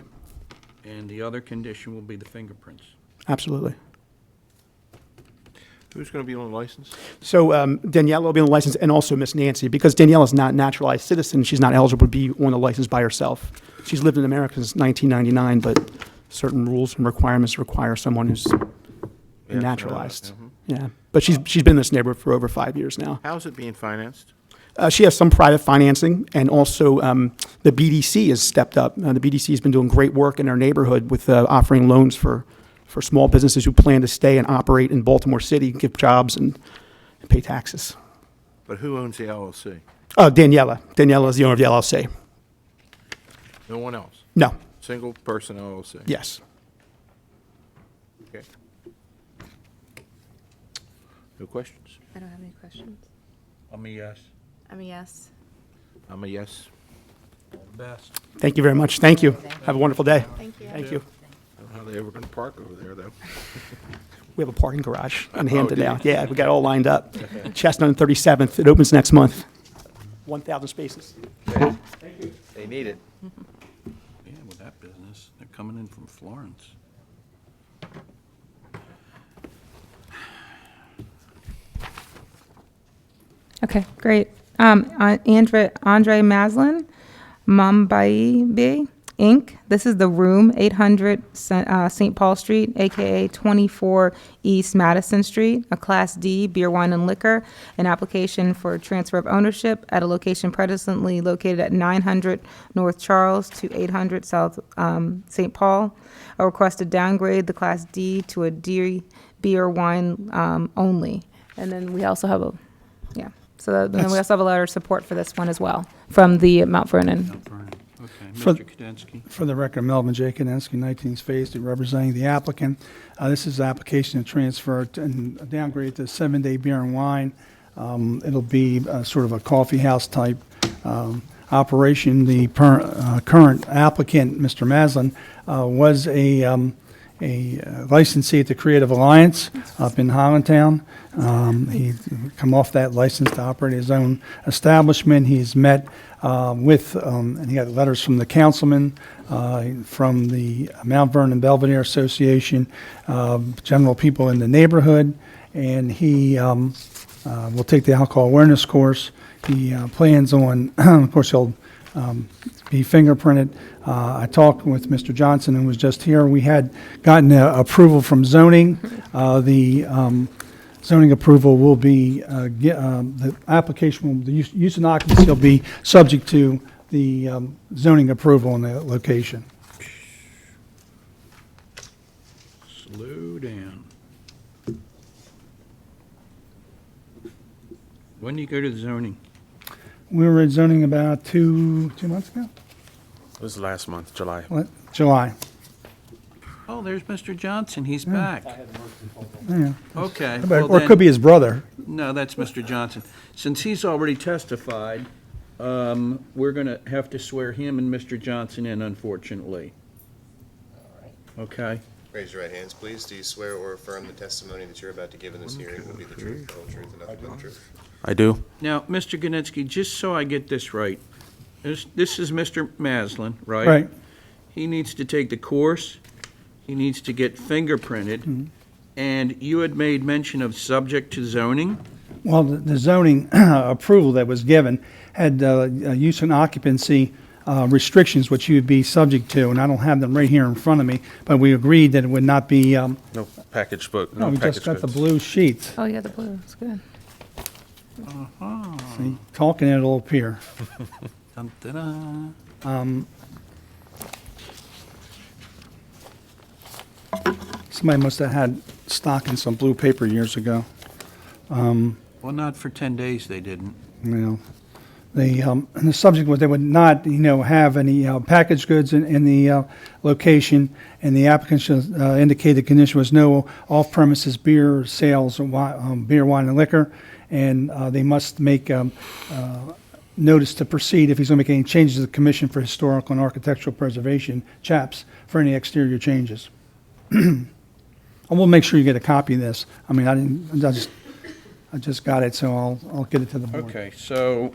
and the other condition will be the fingerprints. absolutely. Who's going to be on the license? So Danielle will be on the license, and also Miss Nancy, because Danielle is not a naturalized citizen. She's not eligible to be on the license by herself. She's lived in America since 1999, but certain rules and requirements require someone who's Yeah, naturalized. mhm. Yeah, but she's been in this neighborhood for over 5 years now. How's it being financed? She has some private financing, and also the BDC has stepped up. The BDC has been doing great work in our neighborhood with offering loans for small businesses who plan to stay and operate in Baltimore City, give jobs and pay taxes. But who owns the LLC? Daniela. Daniela is the owner of the LLC. No one else? No. Single person LLC? Yes. Okay. No questions? I don't have any questions. I'm a yes. I'm a yes. I'm a yes. All the best. Thank you very much. Thank you. Have a wonderful day. Thank you. Thank you. I don't know how they ever going to park over there, though. We have a parking garage on Hampton do you? now. Yeah, we got it all lined up. Chestnut and 37th. It opens next month. 1,000 spaces. They need it. Yeah, with that business, they're coming in from Florence. Okay, great. Andre Maslin, Mumbai Inc. This is the room, 800 St. Paul Street, AKA 24 East Madison Street, a Class D beer, wine, and liquor, an application for transfer of ownership at a location presently located at 900 North Charles to 800 South St. Paul. A request to downgrade the Class D to a D beer, wine only. And then we also have then we also have a letter of support for this one as well, from the Mount Vernon. Okay, For- Mr. Kadensky. For the record, Melvin J. Kadensky, 19th Phase, representing the applicant. This is the application to transfer and downgrade to 7-day beer and wine. It'll be sort of a coffee house type operation. The current applicant, Mr. Maslin, was a licensee at the Creative Alliance up in Hollandtown. He come off that license to operate his own establishment. He's met with, and he got letters from the councilman, from the Mount Vernon Belvedere Association, general people in the neighborhood, and he will take the alcohol awareness course. He plans on, of course, he'll be fingerprinted. I talked with Mr. Johnson, who was just here. We had gotten approval from zoning. The zoning approval will be, the application, will the use and occupancy will be subject to the zoning approval in the location. Slow down. When do you go to the zoning? We were at zoning about two months ago? It was last month, July. July. Oh, there's Mr. Johnson, he's back. Yeah. Okay. Or well it then- could be his brother. No, that's Mr. Johnson. Since he's already testified, we're going to have to swear him and Mr. Johnson in, unfortunately. Okay? Raise your right hands, please. Do you swear or affirm the testimony that you're about to give in this hearing will be the truth, the whole truth, and nothing but the truth? I do. Now, Mr. Ganetsky, just so I get this right, this is Mr. Maslin, right? Right. He needs to take the course, he needs to get fingerprinted, and you had made mention of subject to zoning? Well, the zoning approval that was given had use and occupancy restrictions, which you would be subject to, and I don't have them right here in front of me, but we agreed that it would not be, No package, but no, we just got the blue sheets. Oh, yeah, the blue, it's good. See, talking it'll appear. Dun, dun, dun. Somebody must have had stock in some blue paper years ago. Well, not for 10 days, they didn't. You know, and the subject was they would not, have any packaged goods in the location, and the applicant should indicate the condition was no off-premises beer sales, of beer, wine, and liquor, and they must make notice to proceed if he's going to make any changes to the Commission for Historical and Architectural Preservation, CHAPS, for any exterior changes. I will make sure you get a copy of this. I mean, I just got it, so I'll get it to the board. Okay, so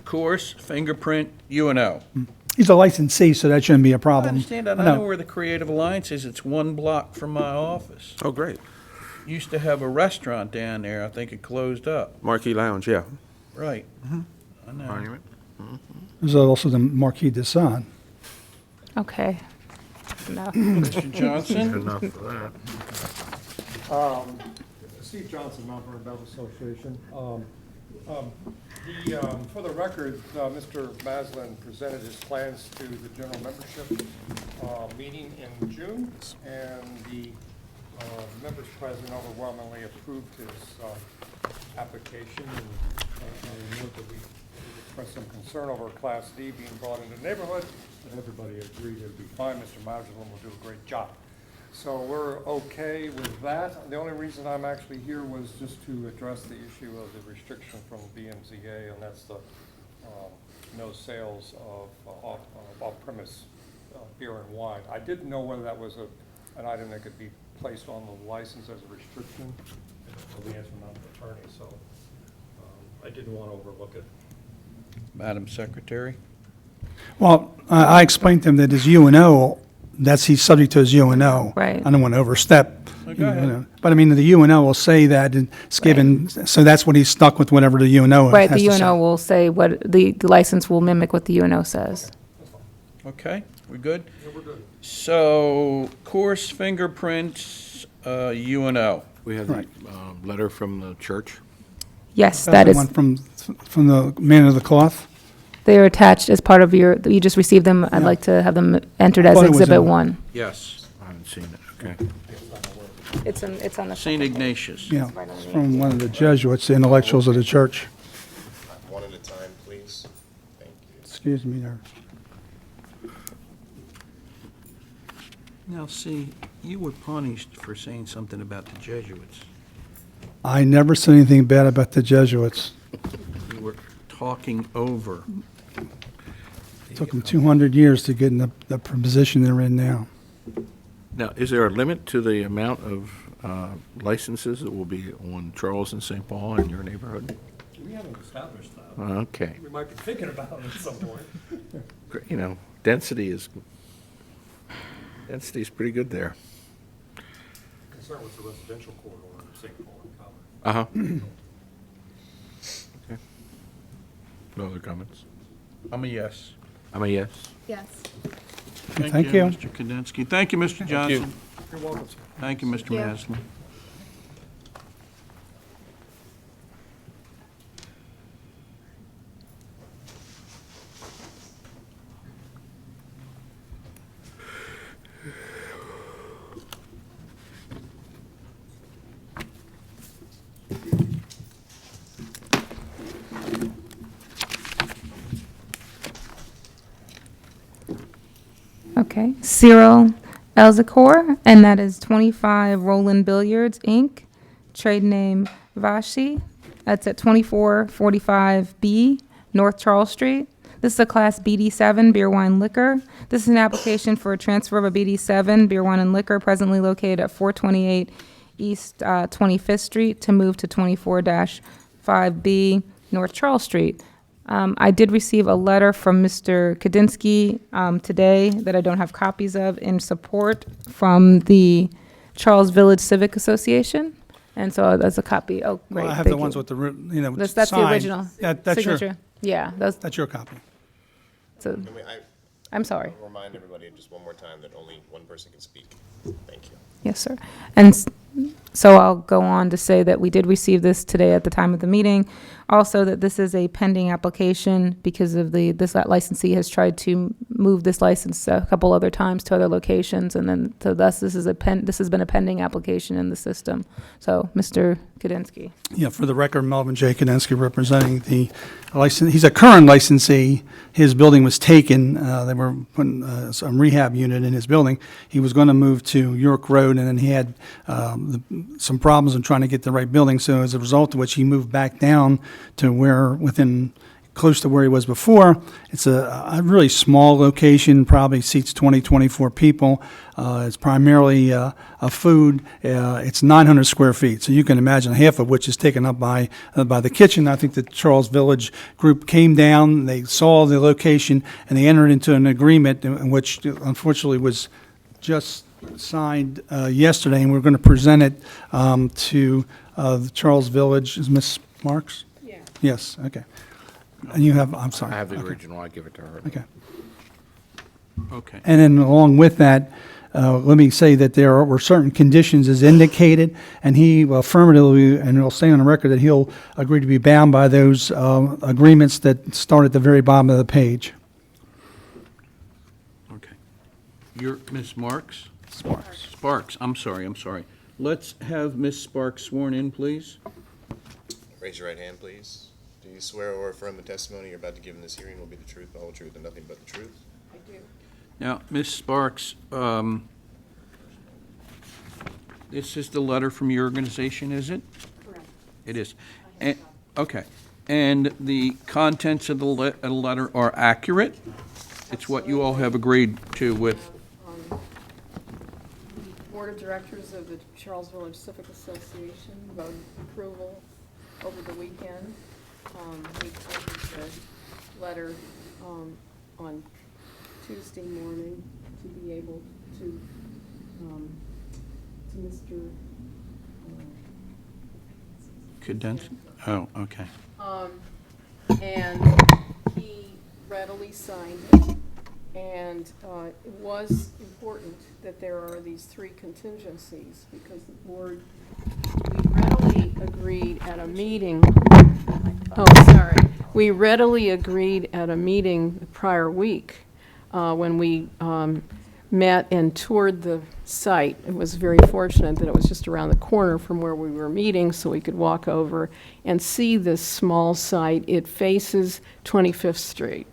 course, fingerprint, UNO. He's a licensee, so that shouldn't be a I problem. understand that. I know where the Creative Alliance is. It's 1 block from my office. Oh, great. Used to have a restaurant down there. I think it closed up. Marquee Lounge, yeah. Right. I know. Monument. There's also the Marquis de Sade. Okay. Enough. Mr. Johnson? Enough for that. Steve Johnson, Mount Vernon Bell Association. For the record, Mr. Maslin presented his plans to the general membership meeting in June, and the members present overwhelmingly approved his application. And I note that we expressed some concern over Class D being brought into the neighborhood, and everybody agreed it would be fine. Mr. Maslin will do a great job. So we're okay with that. The only reason I'm actually here was just to address the issue of the restriction from BMZA, and that's the no sales of off-premise beer and wine. I didn't know whether that was an item that could be placed on the license as a restriction. So the answer, not the attorney, so I didn't want to overlook it. Madam Secretary? Well, I explained to him that his UNO, he's subject to his UNO. Right. I don't want to overstep. Go ahead. But I mean, the UNO will say that and it's given, so that's what he's stuck with, whatever the UNO has Right, to the say. UNO will say what, the license will mimic what the UNO says. Okay, we good? Yeah, we're good. So, course, fingerprints, UNO. We had the letter from the church. Yes, That's that the is, one from the man of the cloth? they are attached as part of you just received them. I'd Yeah. like to have them entered I as thought it was Exhibit in- 1. Yes. I haven't seen it, okay. It's on the. St. Ignatius. Yeah, it's from one of the Jesuits, the intellectuals of the church. One at a time, please. Thank you. Excuse me there. Now, see, you were punished for saying something about the Jesuits. I never said anything bad about the Jesuits. You were talking over. It took them 200 years to get in the position they're in now. Now, is there a limit to the amount of licenses that will be on Charles and St. Paul in your neighborhood? We haven't established that. Okay. We might be thinking about it at some point. You know, density is pretty good there. Concern with the residential corridor in St. Paul and Common. Okay. No other comments? I'm a yes. I'm a yes. Yes. Thank you. Mr. Kudensky. Thank you, Mr. Johnson. You're welcome, sir. Thank you, Mr. you. Maslin. Okay, Cyril Elzikor, and that is 25 Roland Billiards, Inc., trade name Vashi. That's at 2445B North Charles Street. This is a Class BD7 beer, wine, liquor. This is an application for a transfer of a BD7 beer, wine, and liquor presently located at 428 East 25th Street to move to 24-5B North Charles Street. I did receive a letter from Mr. Kudensky today that I don't have copies of in support from the Charles Village Civic Association. And so there's a copy. Oh, great. Well, I have thank the ones you. with the, That's the signed. original Yeah, that's your, signature. Yeah, that's your copy. so, Can we- I'm sorry. I'll remind everybody just one more time that only one person can speak. Thank you. Yes, sir. And so I'll go on to say that we did receive this today at the time of the meeting. Also, that this is a pending application because of this licensee has tried to move this license a couple other times to other locations, and then so thus this has been a pending application in the system. So, Mr. Kudensky. Yeah, for the record, Melvin J. Kudensky representing the license. He's a current licensee. His building was taken. They were putting some rehab unit in his building. He was going to move to York Road, and then he had some problems in trying to get the right building. So as a result of which, he moved back down to close to where he was before. It's a really small location, probably seats 20, 24 people. It's primarily a food. It's 900 square feet, so you can imagine half of which is taken up by the kitchen. I think the Charles Village group came down, they saw the location, and they entered into an agreement in which unfortunately was just signed yesterday, and we're going to present it to the Charles Village. Is Ms. Marks? Yeah. Yes, okay. And you have, I'm sorry. I have the Okay. original. I give it to her. Okay. Okay. And then along with that, let me say that there were certain conditions as indicated, and he affirmatively, and it'll stay on the record, that he'll agree to be bound by those agreements that start at the very bottom of the page. Okay. You're Ms. Marks? Sparks. Sparks, I'm sorry. Let's have Ms. Sparks sworn in, please. Raise your right hand, please. Do you swear or affirm the testimony you're about to give in this hearing will be the truth, the whole truth, and nothing but the truth? Now, Ms. Sparks, this is the letter from your organization, is it? Correct. It is. Okay. And the contents of the letter are accurate? It's what you all have agreed to with. The Board of Directors of the Charles Village Civic Association voted approval over the weekend. We posted the letter on Tuesday morning to be able to Mr. Condensed? Oh, okay. And he readily signed it. And it was important that there are these three contingencies because the board, we readily agreed at a meeting. Oh, sorry. We readily agreed at a meeting the prior week when we met and toured the site. It was very fortunate that it was just around the corner from where we were meeting, so we could walk over and see this small site. It faces 25th Street.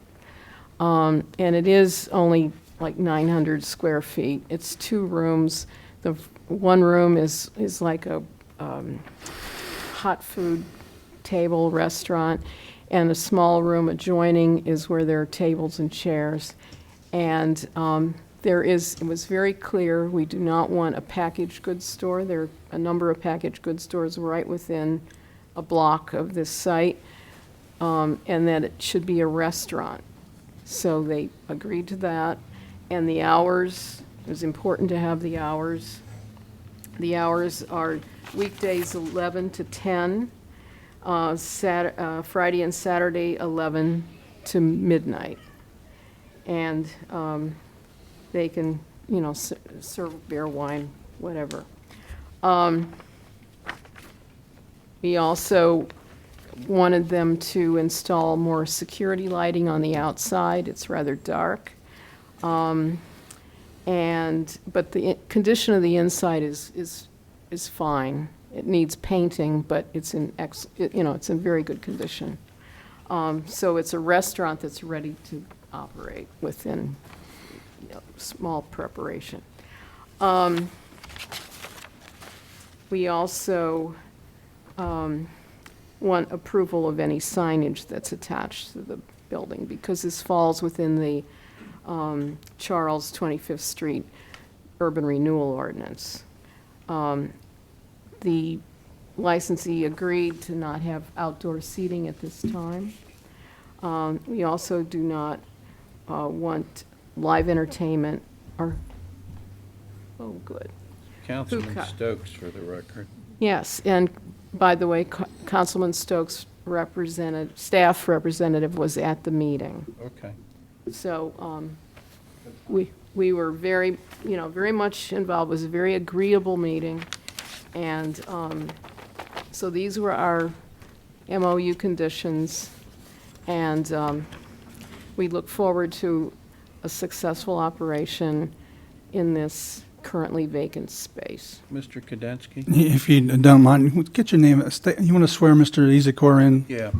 And it is only like 900 square feet. It's 2 rooms. The one room is like a hot food table restaurant, and a small room adjoining is where there are tables and chairs. And it was very clear, we do not want a packaged goods store. There are a number of packaged goods stores right within a block of this site, and that it should be a restaurant. So they agreed to that. And the hours, it was important to have the hours. The hours are weekdays 11 to 10, Friday and Saturday 11 to midnight. and they can, you know, serve beer, wine, whatever. We also wanted them to install more security lighting on the outside. It's rather dark. But the condition of the inside is fine. It needs painting, but it's in it's in very good condition. So it's a restaurant that's ready to operate within, you know, small preparation. We also want approval of any signage that's attached to the building, because this falls within the Charles 25th Street Urban Renewal Ordinance. The licensee agreed to not have outdoor seating at this time. We also do not want live entertainment or, oh, good. Councilman Hookah. Stokes, for the record. Yes, and by the way, Councilman Stokes' staff representative was at the meeting. Okay. So we were very, very much involved. It was a very agreeable meeting. And so these were our MOU conditions. And we look forward to a successful operation in this currently vacant space. Mr. Kadensky? If you don't mind, get your name. You want to swear Mr. Ezekor in? Yeah.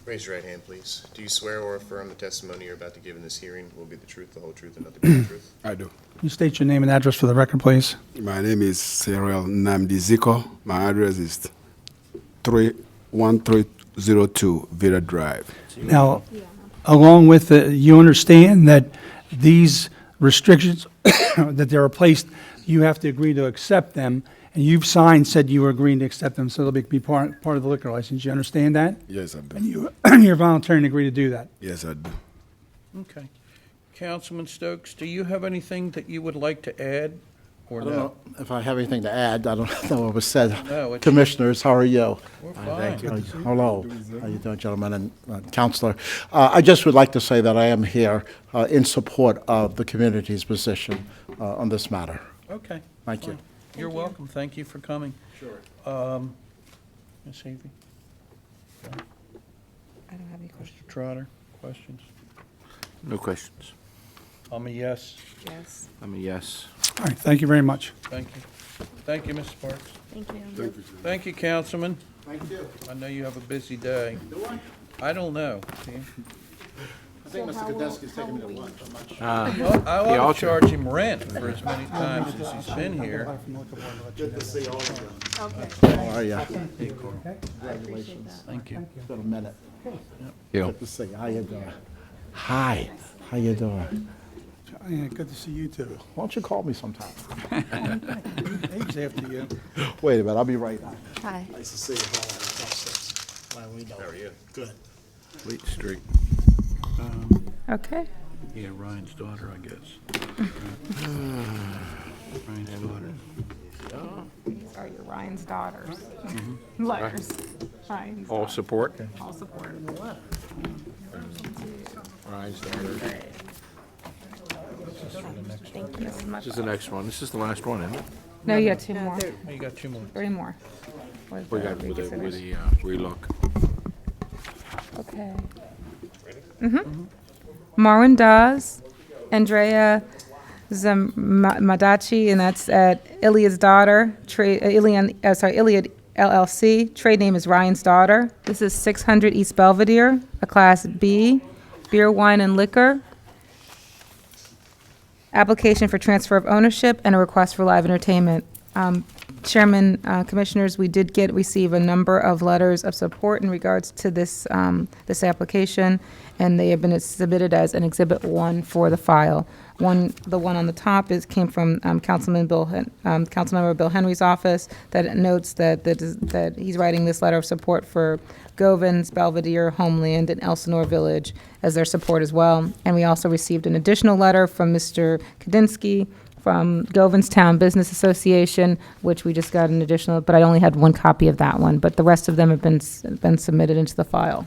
Raise your right hand, please. Do you swear or affirm the testimony you're about to give in this hearing will be the truth, the whole truth, and nothing but the truth? I do. Can you state your name and address for the record, please? My name is Cyril Namdi Ziko. My address is 1302 Vida Drive. Now, along with you understand that these restrictions that they are placed, you have to agree to accept them, and you've signed, said you were agreeing to accept them, so they'll be part of the liquor license. You understand that? Yes, I do. And you're volunteering to agree to do that? Yes, I do. Okay. Councilman Stokes, do you have anything that you would like to add, or I don't no? know if I have anything to add. I don't know what was said. No, it's- Commissioners, how are you? We're fine. Hello. How you doing, gentlemen and Counselor? I just would like to say that I am here in support of the community's position on this matter. Okay. Thank you. You're welcome. Thank you for coming. Sure. Ms. Havey? I don't have any questions. Mr. Trotter, questions? No questions. I'm a yes. Yes. I'm a yes. All right, thank you very much. Thank you. Thank you, Ms. Sparks. Thank you. Thank you, Councilman. Thank you. I know you have a busy day. Do I? I don't know. See? I think Mr. Kadesky's taking me to lunch. I'm not sure. I Yeah, ought I'll to charge him rent for as many times as he's been here. Good to see all of you. Okay. How are you? Congratulations. Thank you. It's been a minute. Yeah. Good to see you. How you doing? Hi. How you doing? Yeah, good to see you, too. Why don't you call me sometime? Age after you. Wait a minute. I'll be right back. Hi. Nice to see you. How are you? Good. Fleet Street. Okay. Yeah, Ryan's daughter, I guess. Ryan's daughter. These are your Ryan's daughters. Letters. Ryan's All daughters. support? All support. Ryan's daughter. Thank you so much. This is the next one. This is the last one, isn't it? No, you got two more. Oh, you got two more. 3 more. We got with the relook. Okay. Marwin Dawes, Andrea Madachi, and that's at Iliad's daughter, Iliad LLC. Trade name is Ryan's Daughter. This is 600 East Belvedere, a Class B, beer, wine, and liquor. Application for transfer of ownership and a request for live entertainment. Chairman, Commissioners, we did receive a number of letters of support in regards to this, this application, and they have been submitted as an Exhibit 1 for the file. The one on the top came from Councilmember Bill Henry's office that notes that he's writing this letter of support for Govins, Belvedere, Homeland, and Elsinore Village as their support as well. And we also received an additional letter from Mr. Kadinsky from Govins Town Business Association, which we just got an additional, but I only had one copy of that one, but the rest of them have been submitted into the file.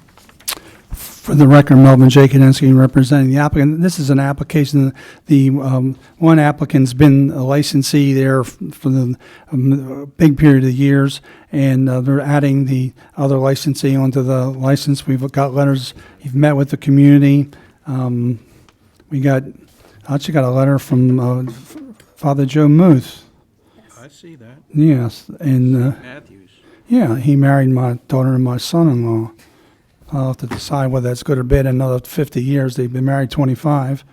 For the record, Melvin J. Kadensky, representing the applicant. This is an application, the one applicant's been a licensee there for the big period of years, and they're adding the other licensee onto the license. We've got letters, you've met with the community. We actually got a letter from Father Joe Muth. I see that. Yes, and Matthews. yeah, he married my daughter and my son-in-law. I'll have to decide whether that's good or bad. In another 50 years, they've been married 25,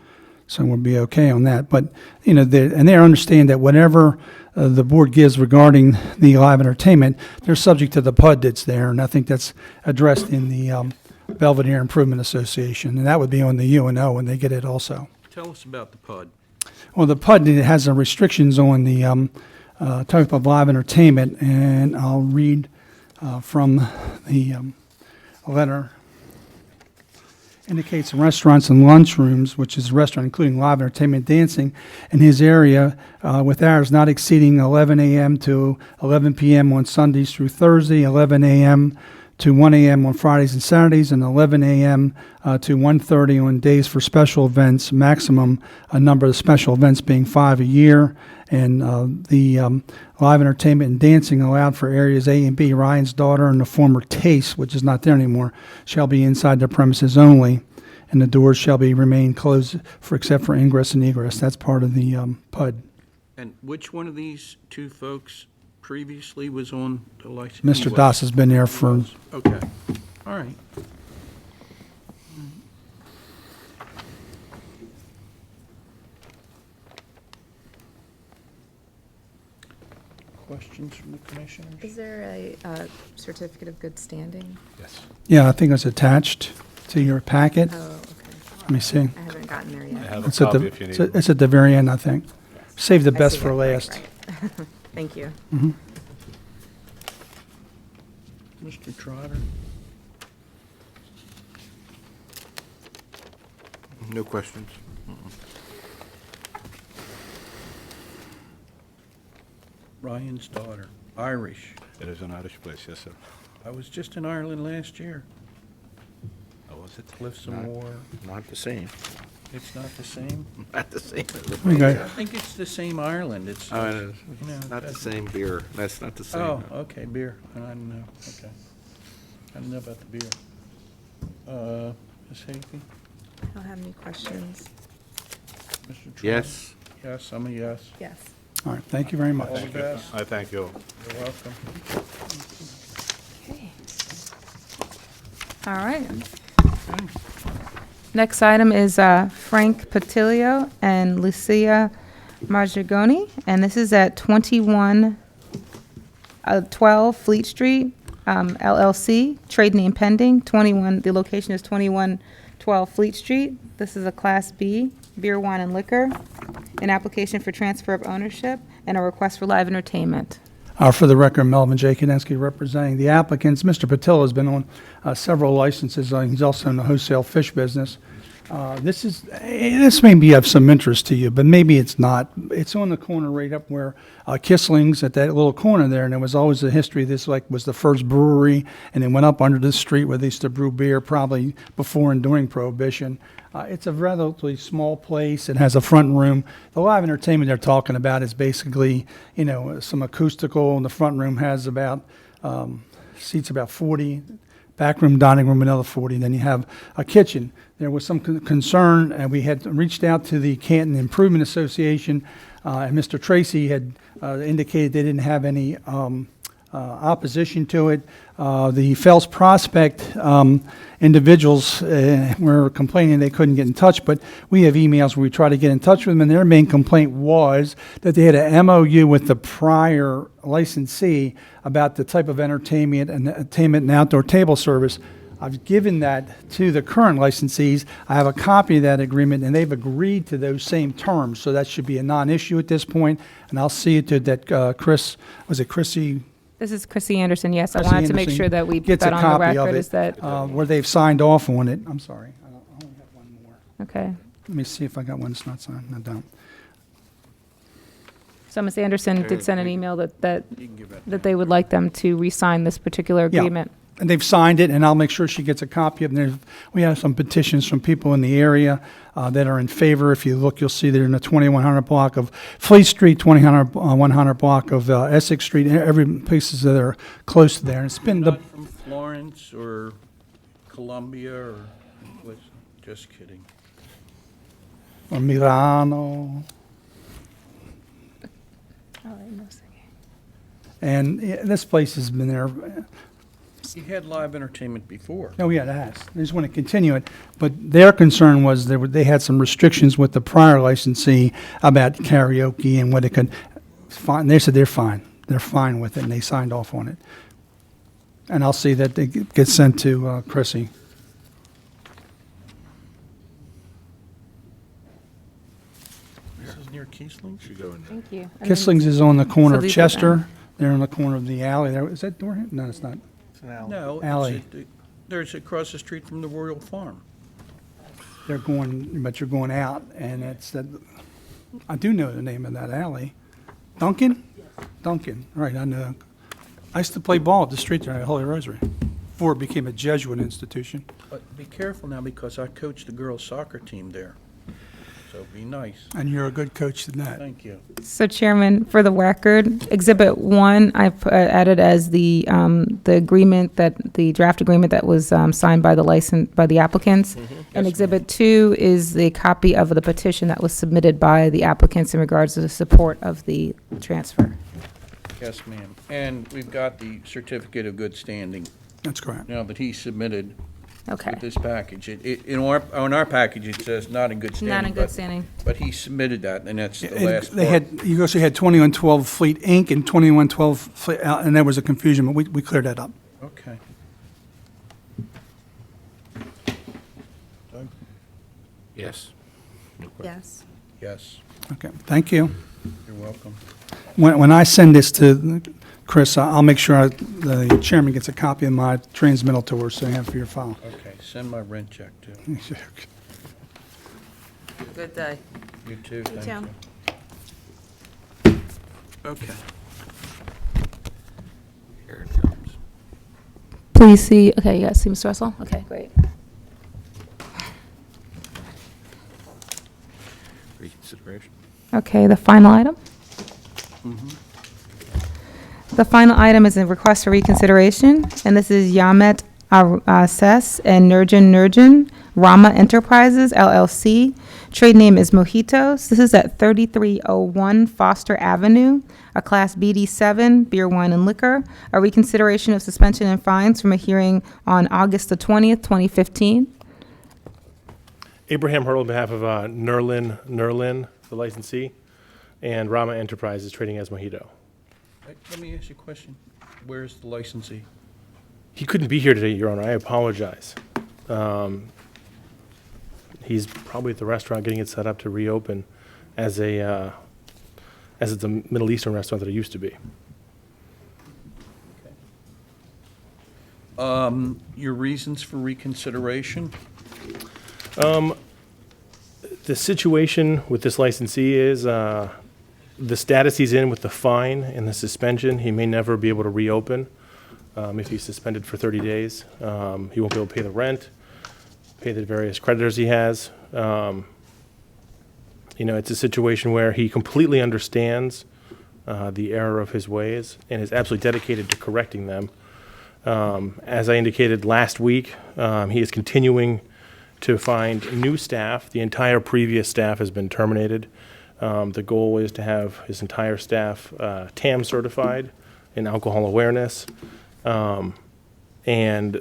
so we'll be okay on that. But, you know, they understand that whatever the board gives regarding the live entertainment, they're subject to the PUD that's there, and I think that's addressed in the Belvedere Improvement Association, and that would be on the UNO when they get it also. Tell us about the PUD. Well, the PUD has restrictions on the type of live entertainment, and I'll read from the letter. Indicates restaurants and lunchrooms, which is a restaurant including live entertainment, dancing, in his area with hours not exceeding 11 a.m. to 11 p.m. on Sundays through Thursday, 11 a.m. to 1 a.m. on Fridays and Saturdays, and 11 a.m. To 1:30 on days for special events, maximum a number of special events being 5 a year, and the live entertainment and dancing allowed for areas A and B. Ryan's daughter and the former Taste, which is not there anymore, shall be inside the premises only, and the doors shall be remain closed except for ingress and egress. That's part of the PUD. And which one of these two folks previously was on the license? Mr. Das has been there for Okay, all right. Questions from the commissioners? Is there a certificate of good standing? Yes. Yeah, I think it's attached to your packet. Oh, okay. Let me see. I haven't gotten there yet. It's at it's at the very end, I think. Save the I best see for it. Right, last. right. Thank you. Mhm. Mr. Trotter? No questions? Ryan's daughter, Irish. It is an Irish place, yes, sir. I was just in Ireland last year. Oh, was it? Cliffs of Not- Moher. Not the same. It's not the same? Not the same. Okay. I think it's the same Ireland. It's, Oh, it is. you know, It's not the that's- same beer. That's not the same. Oh, okay, beer. I didn't know, okay. I didn't know about the beer. Ms. Haefy? I don't have any questions. Mr. Trotter? Yes. Yes, I'm a yes. Yes. All right, thank you very much. All the best. I thank you. You're welcome. Okay. All right. Next item is Frank Patilio and Lucia Margigoni, and this is at 2112 Fleet Street, LLC, trade name pending, the location is 2112 Fleet Street. This is a Class B, beer, wine, and liquor, an application for transfer of ownership, and a request for live entertainment. For the record, Melvin J. Kadensky representing the applicants. Mr. Patil has been on several licenses. He's also in the wholesale fish business. This may be of some interest to you, but maybe it's not. It's on the corner right up where Kissling's, at that little corner there, and there was always a history. This was the first brewery, and it went up under the street where they used to brew beer, probably before and during Prohibition. It's a relatively small place. It has a front room. The live entertainment they're talking about is basically, some acoustical, and the front room has about, seats about 40, back room, dining room, another 40. Then you have a kitchen. There was some concern, and we had reached out to the Canton Improvement Association, and Mr. Tracy had indicated they didn't have any opposition to it. The Fells Prospect individuals were complaining they couldn't get in touch, but we have emails where we try to get in touch with them, and their main complaint was that they had an MOU with the prior licensee about the type of entertainment and outdoor table service. I've given that to the current licensees. I have a copy of that agreement, and they've agreed to those same terms, so that should be a non-issue at this point. And I'll see to that Chrissy? This is Chrissy Anderson, yes. I Chrissy wanted to make Anderson sure that we put gets a that on the copy of record, it, is that, where they've signed off on it. I'm sorry. I only have one more. okay. Let me see if I got one that's not signed. I don't. So Ms. Anderson did send an email that You can give that. they would like them to re-sign this particular Yeah. agreement. and they've signed it, and I'll make sure she gets a copy of it. We have some petitions from people in the area that are in favor. If you look, you'll see they're in the 2100 block of Fleet Street, 100 block of Essex Street, every places that are close to there. And it's been the, Not from Florence or Columbia or, was, just kidding. or Milano. And this place has been there. He had live entertainment before. Oh, yeah, it has. They just want to continue it. But their concern was they had some restrictions with the prior licensee about karaoke and what it could. Fine. They said they're fine. They're fine with it, and they signed off on it. And I'll see that it gets sent to Chrissy. This is near Kiesling? Should go in there. Thank you. Kisling's is on the corner So of these are Chester. them. They're on the corner of the alley there. Is that Dorham? No, it's not. No. it's Alley. There's across the street from the Royal Farm. They're going, but you're going out, and it's that, I do know the name of that alley. Duncan? Duncan, right, I know. I used to play ball at the street there at Holy Rosary before it became a Jesuit institution. But be careful now because I coached the girls' soccer team there. So be nice. And you're a good coach in that. Thank you. So Chairman, for the record, Exhibit 1, I added as the agreement that, the draft agreement that was signed by the applicants. And Exhibit 2 is the copy of the petition that was submitted by the applicants in regards to the support of the transfer. Yes, ma'am. And we've got the certificate of good standing That's correct. now that he submitted Okay. with this package. On our package, it says not in good standing. Not in good but- standing. But he submitted that, and that's the And last they part. had, you also had 2112 Fleet Inc. and 2112 Fleet, and there was a confusion, but we cleared that up. Okay. Doug? Yes. No question. Yes. Yes, Okay, thank you. you're welcome. When I send this to Chris, I'll make sure the chairman gets a copy of my transmittal to her, so you have it for your file. Okay, send my rent check, too. Good day. You too, You thank too. you. Okay. Here it comes. Please see, okay, you guys see Mr. Russell? Okay, great. Reconsideration. Okay, the final item? The final item is a request for reconsideration, and this is Yamet Ses and Nurjan Rama Enterprises LLC. Trade name is Mojitos. This is at 3301 Foster Avenue, a Class BD7, beer, wine, and liquor. A reconsideration of suspension and fines from a hearing on August the 20th, 2015. Abraham Hurdle on behalf of Nerlin, the licensee, and Rama Enterprises trading as Mojito. Let me ask you a question. Where's the licensee? He couldn't be here today, Your Honor. I apologize. He's probably at the restaurant getting it set up to reopen as it's a Middle Eastern restaurant that it used to be. Your reasons for reconsideration? The situation with this licensee is the status he's in with the fine and the suspension, he may never be able to reopen if he's suspended for 30 days. He won't be able to pay the rent, pay the various creditors he has. It's a situation where he completely understands the error of his ways and is absolutely dedicated to correcting them. As I indicated last week, he is continuing to find new staff. The entire previous staff has been terminated. The goal is to have his entire staff TAM certified in alcohol awareness. And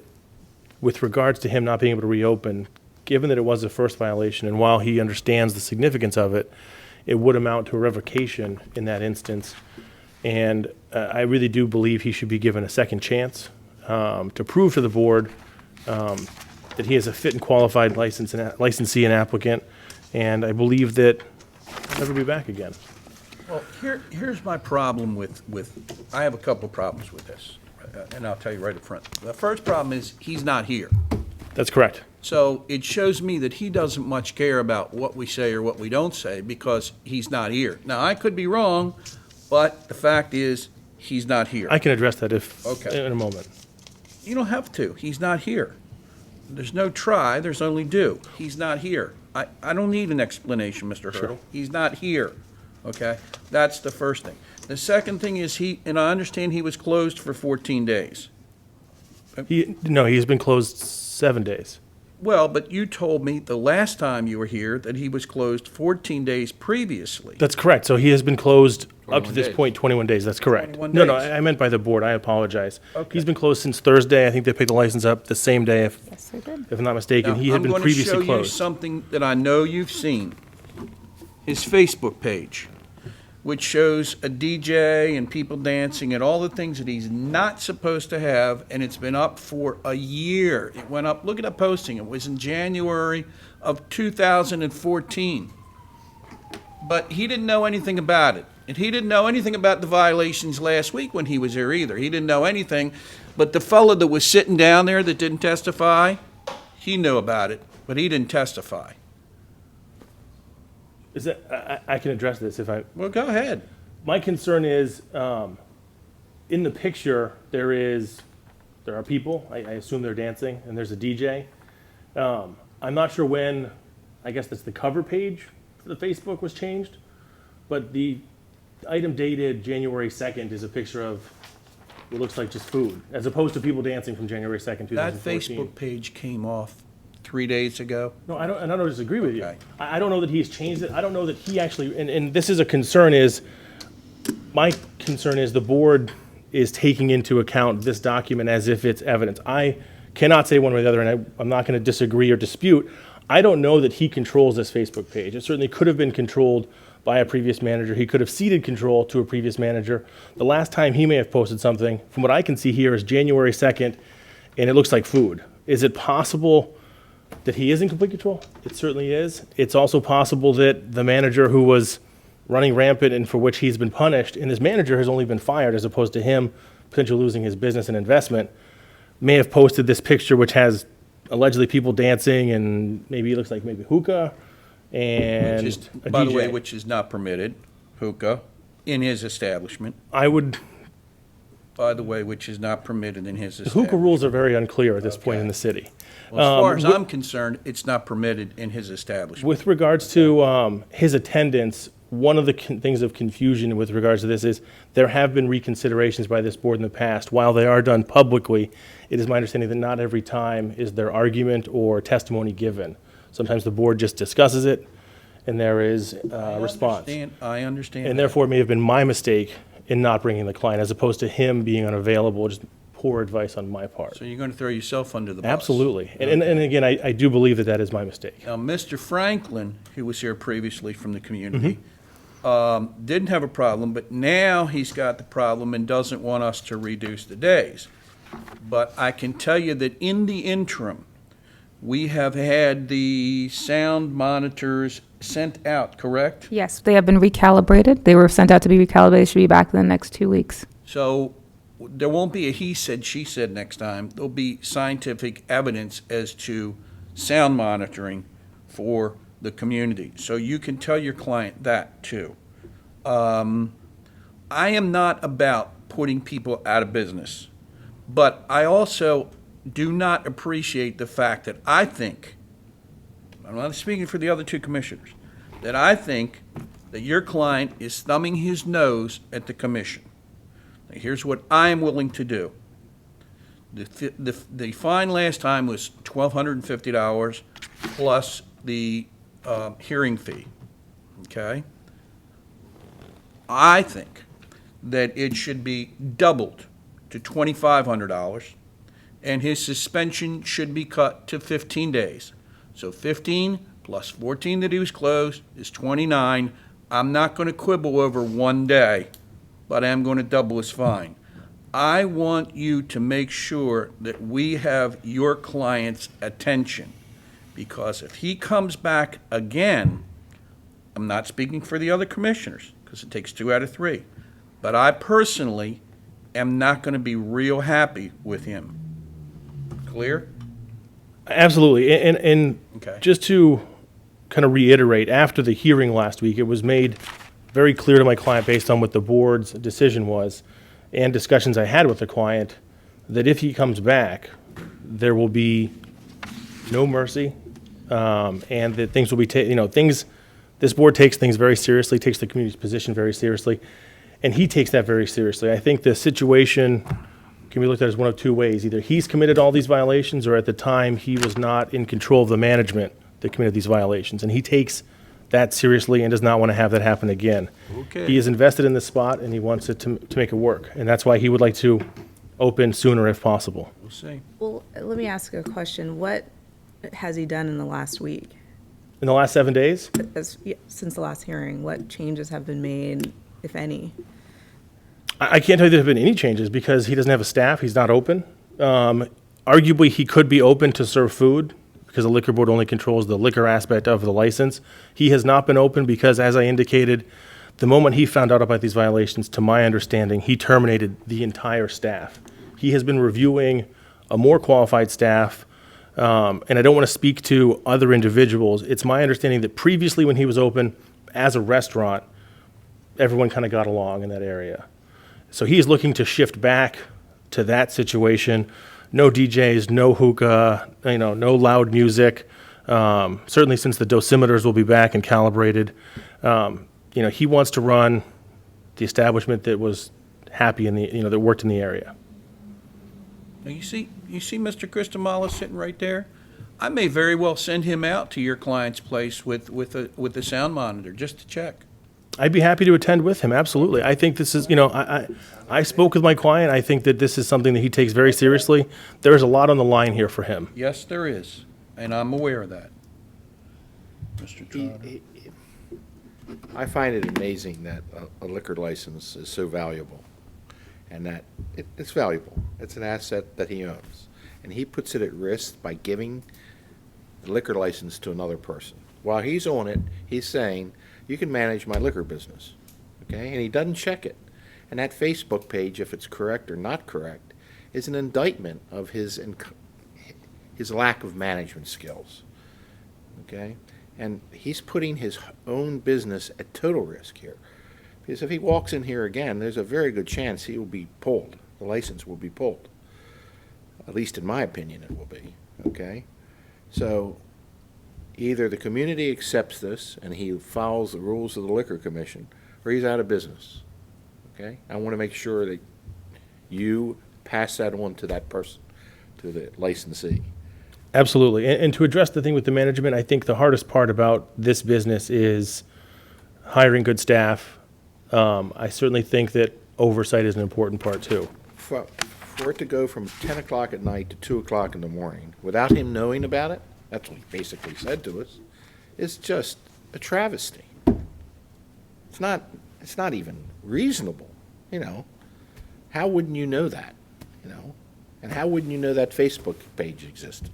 with regards to him not being able to reopen, given that it was a first violation, and while he understands the significance of it, it would amount to a revocation in that instance. And I really do believe he should be given a second chance to prove to the board that he is a fit and qualified licensee and applicant. And I believe that he'll never be back again. Well, here's my problem with, I have a couple of problems with this, and I'll tell you right up front. The first problem is he's not here. That's correct. So it shows me that he doesn't much care about what we say or what we don't say because he's not here. Now, I could be wrong, but the fact is, he's not here. I can address that Okay. in a moment. You don't have to. He's not here. There's no try, there's only do. He's not here. I don't need an explanation, Mr. Hurdle. He's not here, okay? That's the first thing. The second thing is and I understand he was closed for 14 days. No, he's been closed 7 days. Well, but you told me the last time you were here that he was closed 14 days previously. That's correct. So he has been closed up to 21 this days. point 21 days. That's correct. 21 No, days. I meant by the board. I apologize. Okay. He's been closed since Thursday. I think they picked the license up the same day, if I'm not mistaken. Now, He had been previously I'm going to show you closed. something that I know you've seen. His Facebook page, which shows a DJ and people dancing and all the things that he's not supposed to have, and it's been up for a year. It went up, look at the posting, it was in January of 2014. But he didn't know anything about it. And he didn't know anything about the violations last week when he was here either. He didn't know anything. But the fellow that was sitting down there that didn't testify, he knew about it, but he didn't testify. Is that, I can address this if I, Well, go ahead. my concern is, in the picture, there are people, I assume they're dancing, and there's a DJ. I'm not sure when, I guess that's the cover page for the Facebook was changed, but the item dated January 2nd is a picture of what looks like just food, as opposed to people dancing from January 2nd, 2014. That Facebook page came off 3 days ago. No, I don't disagree with you. Okay. I don't know that he's changed it. I don't know that he actually, and this is a concern my concern is the board is taking into account this document as if it's evidence. I cannot say one way or the other, and I'm not going to disagree or dispute. I don't know that he controls this Facebook page. It certainly could have been controlled by a previous manager. He could have ceded control to a previous manager. The last time he may have posted something, from what I can see here, is January 2nd, and it looks like food. Is it possible that he is in complete control? It certainly is. It's also possible that the manager who was running rampant and for which he's been punished, and his manager has only been fired as opposed to him potentially losing his business and investment, may have posted this picture which has allegedly people dancing and maybe it looks like maybe hookah and Which is, a by the DJ. way, which is not permitted, hookah, in his establishment. I would, By the way, which is not permitted in his the establishment. hookah rules are very unclear at this point in the city. Well, as far as with- I'm concerned, it's not permitted in his establishment. With regards to his attendance, one of the things of confusion with regards to this is there have been reconsiderations by this board in the past. While they are done publicly, it is my understanding that not every time is there argument or testimony given. Sometimes the board just discusses it and there is a response. I understand. And that. therefore, it may have been my mistake in not bringing the client as opposed to him being unavailable, just poor advice on my part. So you're going to throw yourself under the bus. Absolutely. And again, I do believe that that is my mistake. Now, Mr. Franklin, who was here previously from the community, Mm-hmm. didn't have a problem, but now he's got the problem and doesn't want us to reduce the days. But I can tell you that in the interim, we have had the sound monitors sent out, correct? Yes, they have been recalibrated. They were sent out to be recalibrated. They should be back in the next 2 weeks. So there won't be a he said, she said next time. There'll be scientific evidence as to sound monitoring for the community. So you can tell your client that too. I am not about putting people out of business, but I also do not appreciate the fact that I think, I'm not speaking for the other two commissioners, that I think that your client is thumbing his nose at the commission. Now, here's what I am willing to do. The fine last time was $1,250 plus the hearing fee, okay? I think that it should be doubled to $2,500, and his suspension should be cut to 15 days. So 15 plus 14 that he was closed is 29. I'm not going to quibble over 1 day, but I am going to double his fine. I want you to make sure that we have your client's attention, because if he comes back again, I'm not speaking for the other commissioners, because it takes 2 out of 3, but I personally am not going to be real happy with him. Clear? Absolutely. And Okay. just to kind of reiterate, after the hearing last week, it was made very clear to my client based on what the board's decision was and discussions I had with the client that if he comes back, there will be no mercy, and that things will be, this board takes things very seriously, takes the community's position very seriously, and he takes that very seriously. I think the situation can be looked at as one of two ways. Either he's committed all these violations, or at the time, he was not in control of the management that committed these violations. And he takes that seriously and does not want to have that happen again. Okay. He is invested in this spot, and he wants it to make it work. And that's why he would like to open sooner if possible. We'll see. Well, let me ask a question. What has he done in the last week? In the last 7 days, Since the last hearing, what changes have been made, if any? I can't tell you there have been any changes because he doesn't have a staff. He's not open. Arguably, he could be open to serve food because the liquor board only controls the liquor aspect of the license. He has not been open because, as I indicated, the moment he found out about these violations, to my understanding, he terminated the entire staff. He has been reviewing a more qualified staff, and I don't want to speak to other individuals. It's my understanding that previously when he was open as a restaurant, everyone kind of got along in that area. So he is looking to shift back to that situation. No DJs, no hookah, no loud music. Certainly since the dosimeters will be back and calibrated. He wants to run the establishment that was happy that worked in the area. Now, you see Mr. Christomala sitting right there? I may very well send him out to your client's place with a sound monitor, just to check. I'd be happy to attend with him, absolutely. I think this is, I spoke with my client. I think that this is something that he takes very seriously. There is a lot on the line here for him. Yes, there is, and I'm aware of that. Mr. Trotter. I find it amazing that a liquor license is so valuable, and that it's valuable. It's an asset that he owns, and he puts it at risk by giving the liquor license to another person. While he's on it, he's saying, you can manage my liquor business, okay? And he doesn't check it. And that Facebook page, if it's correct or not correct, is an indictment of his lack of management skills, okay? And he's putting his own business at total risk here. Because if he walks in here again, there's a very good chance he will be pulled. The license will be pulled. At least in my opinion, it will be, okay? So either the community accepts this and he follows the rules of the Liquor Commission, or he's out of business, okay? I want to make sure that you pass that on to that person, to the licensee. Absolutely. And to address the thing with the management, I think the hardest part about this business is hiring good staff. I certainly think that oversight is an important part too. For it to go from 10 o'clock at night to 2 o'clock in the morning without him knowing about it, that's what he basically said to us, is just a travesty. It's not even reasonable, How wouldn't you know that, And how wouldn't you know that Facebook page existed?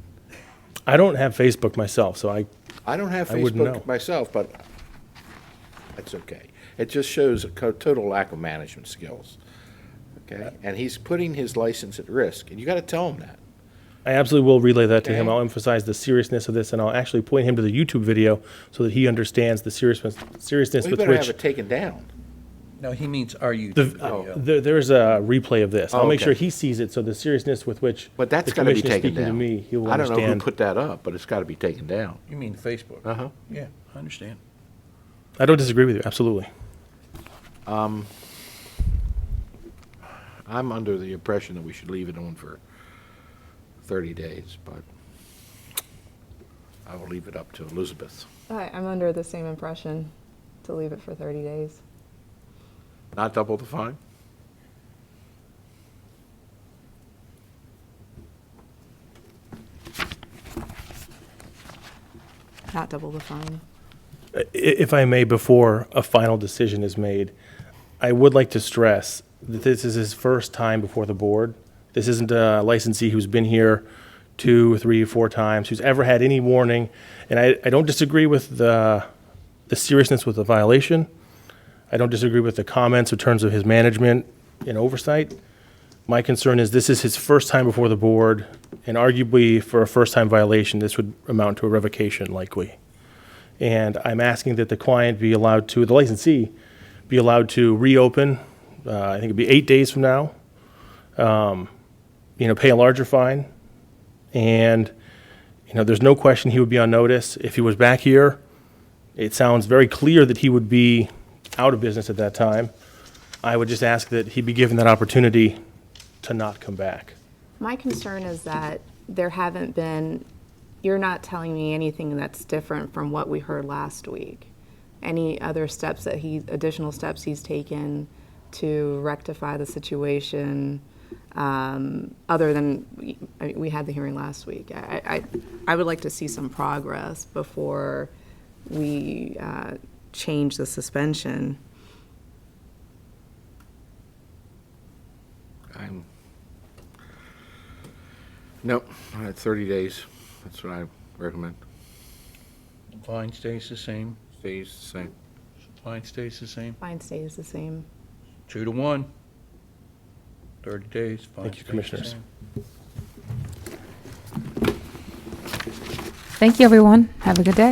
I don't have Facebook myself, so I don't have I wouldn't know. Facebook myself, but that's okay. It just shows a total lack of management skills, okay? And he's putting his license at risk, and you got to tell him that. I absolutely will relay that to him. Okay. I'll emphasize the seriousness of this, and I'll actually point him to the YouTube video so that he understands the seriousness We with better which have it taken down. No, he means, are you? there's a replay of this. I'll make okay. sure he sees it, so the seriousness with which But that's the got to be commission is taken speaking to down. me, he will I don't know who understand. put that up, but it's got to be taken down. You mean Facebook? Uh-huh. Yeah, I understand. I don't disagree with you, absolutely. I'm under the impression that we should leave it on for 30 days, but I will leave it up to Elizabeth. I'm under the same impression to leave it for 30 days. Not double the fine? Not double the fine. If I may, before a final decision is made, I would like to stress that this is his first time before the board. This isn't a licensee who's been here 2, 3, 4 times, who's ever had any warning. And I don't disagree with the seriousness with the violation. I don't disagree with the comments in terms of his management and oversight. My concern is this is his first time before the board, and arguably for a first-time violation, this would amount to a revocation likely. And I'm asking that the client be allowed to, the licensee, be allowed to reopen, I think it'd be 8 days from now, pay a larger fine. And, there's no question he would be on notice. If he was back here, it sounds very clear that he would be out of business at that time. I would just ask that he be given that opportunity to not come back. My concern is that there haven't been, you're not telling me anything that's different from what we heard last week. Any other steps that additional steps he's taken to rectify the situation, other than, we had the hearing last week. I would like to see some progress before we change the suspension. Nope, 30 days. That's what I recommend. Fine stays the same. Stays the same. Fine stays the same. Fine stays the same. 2 to 1. 30 days. Fine Thank you, stays the Commissioners. same. Thank you, everyone. Have a good day.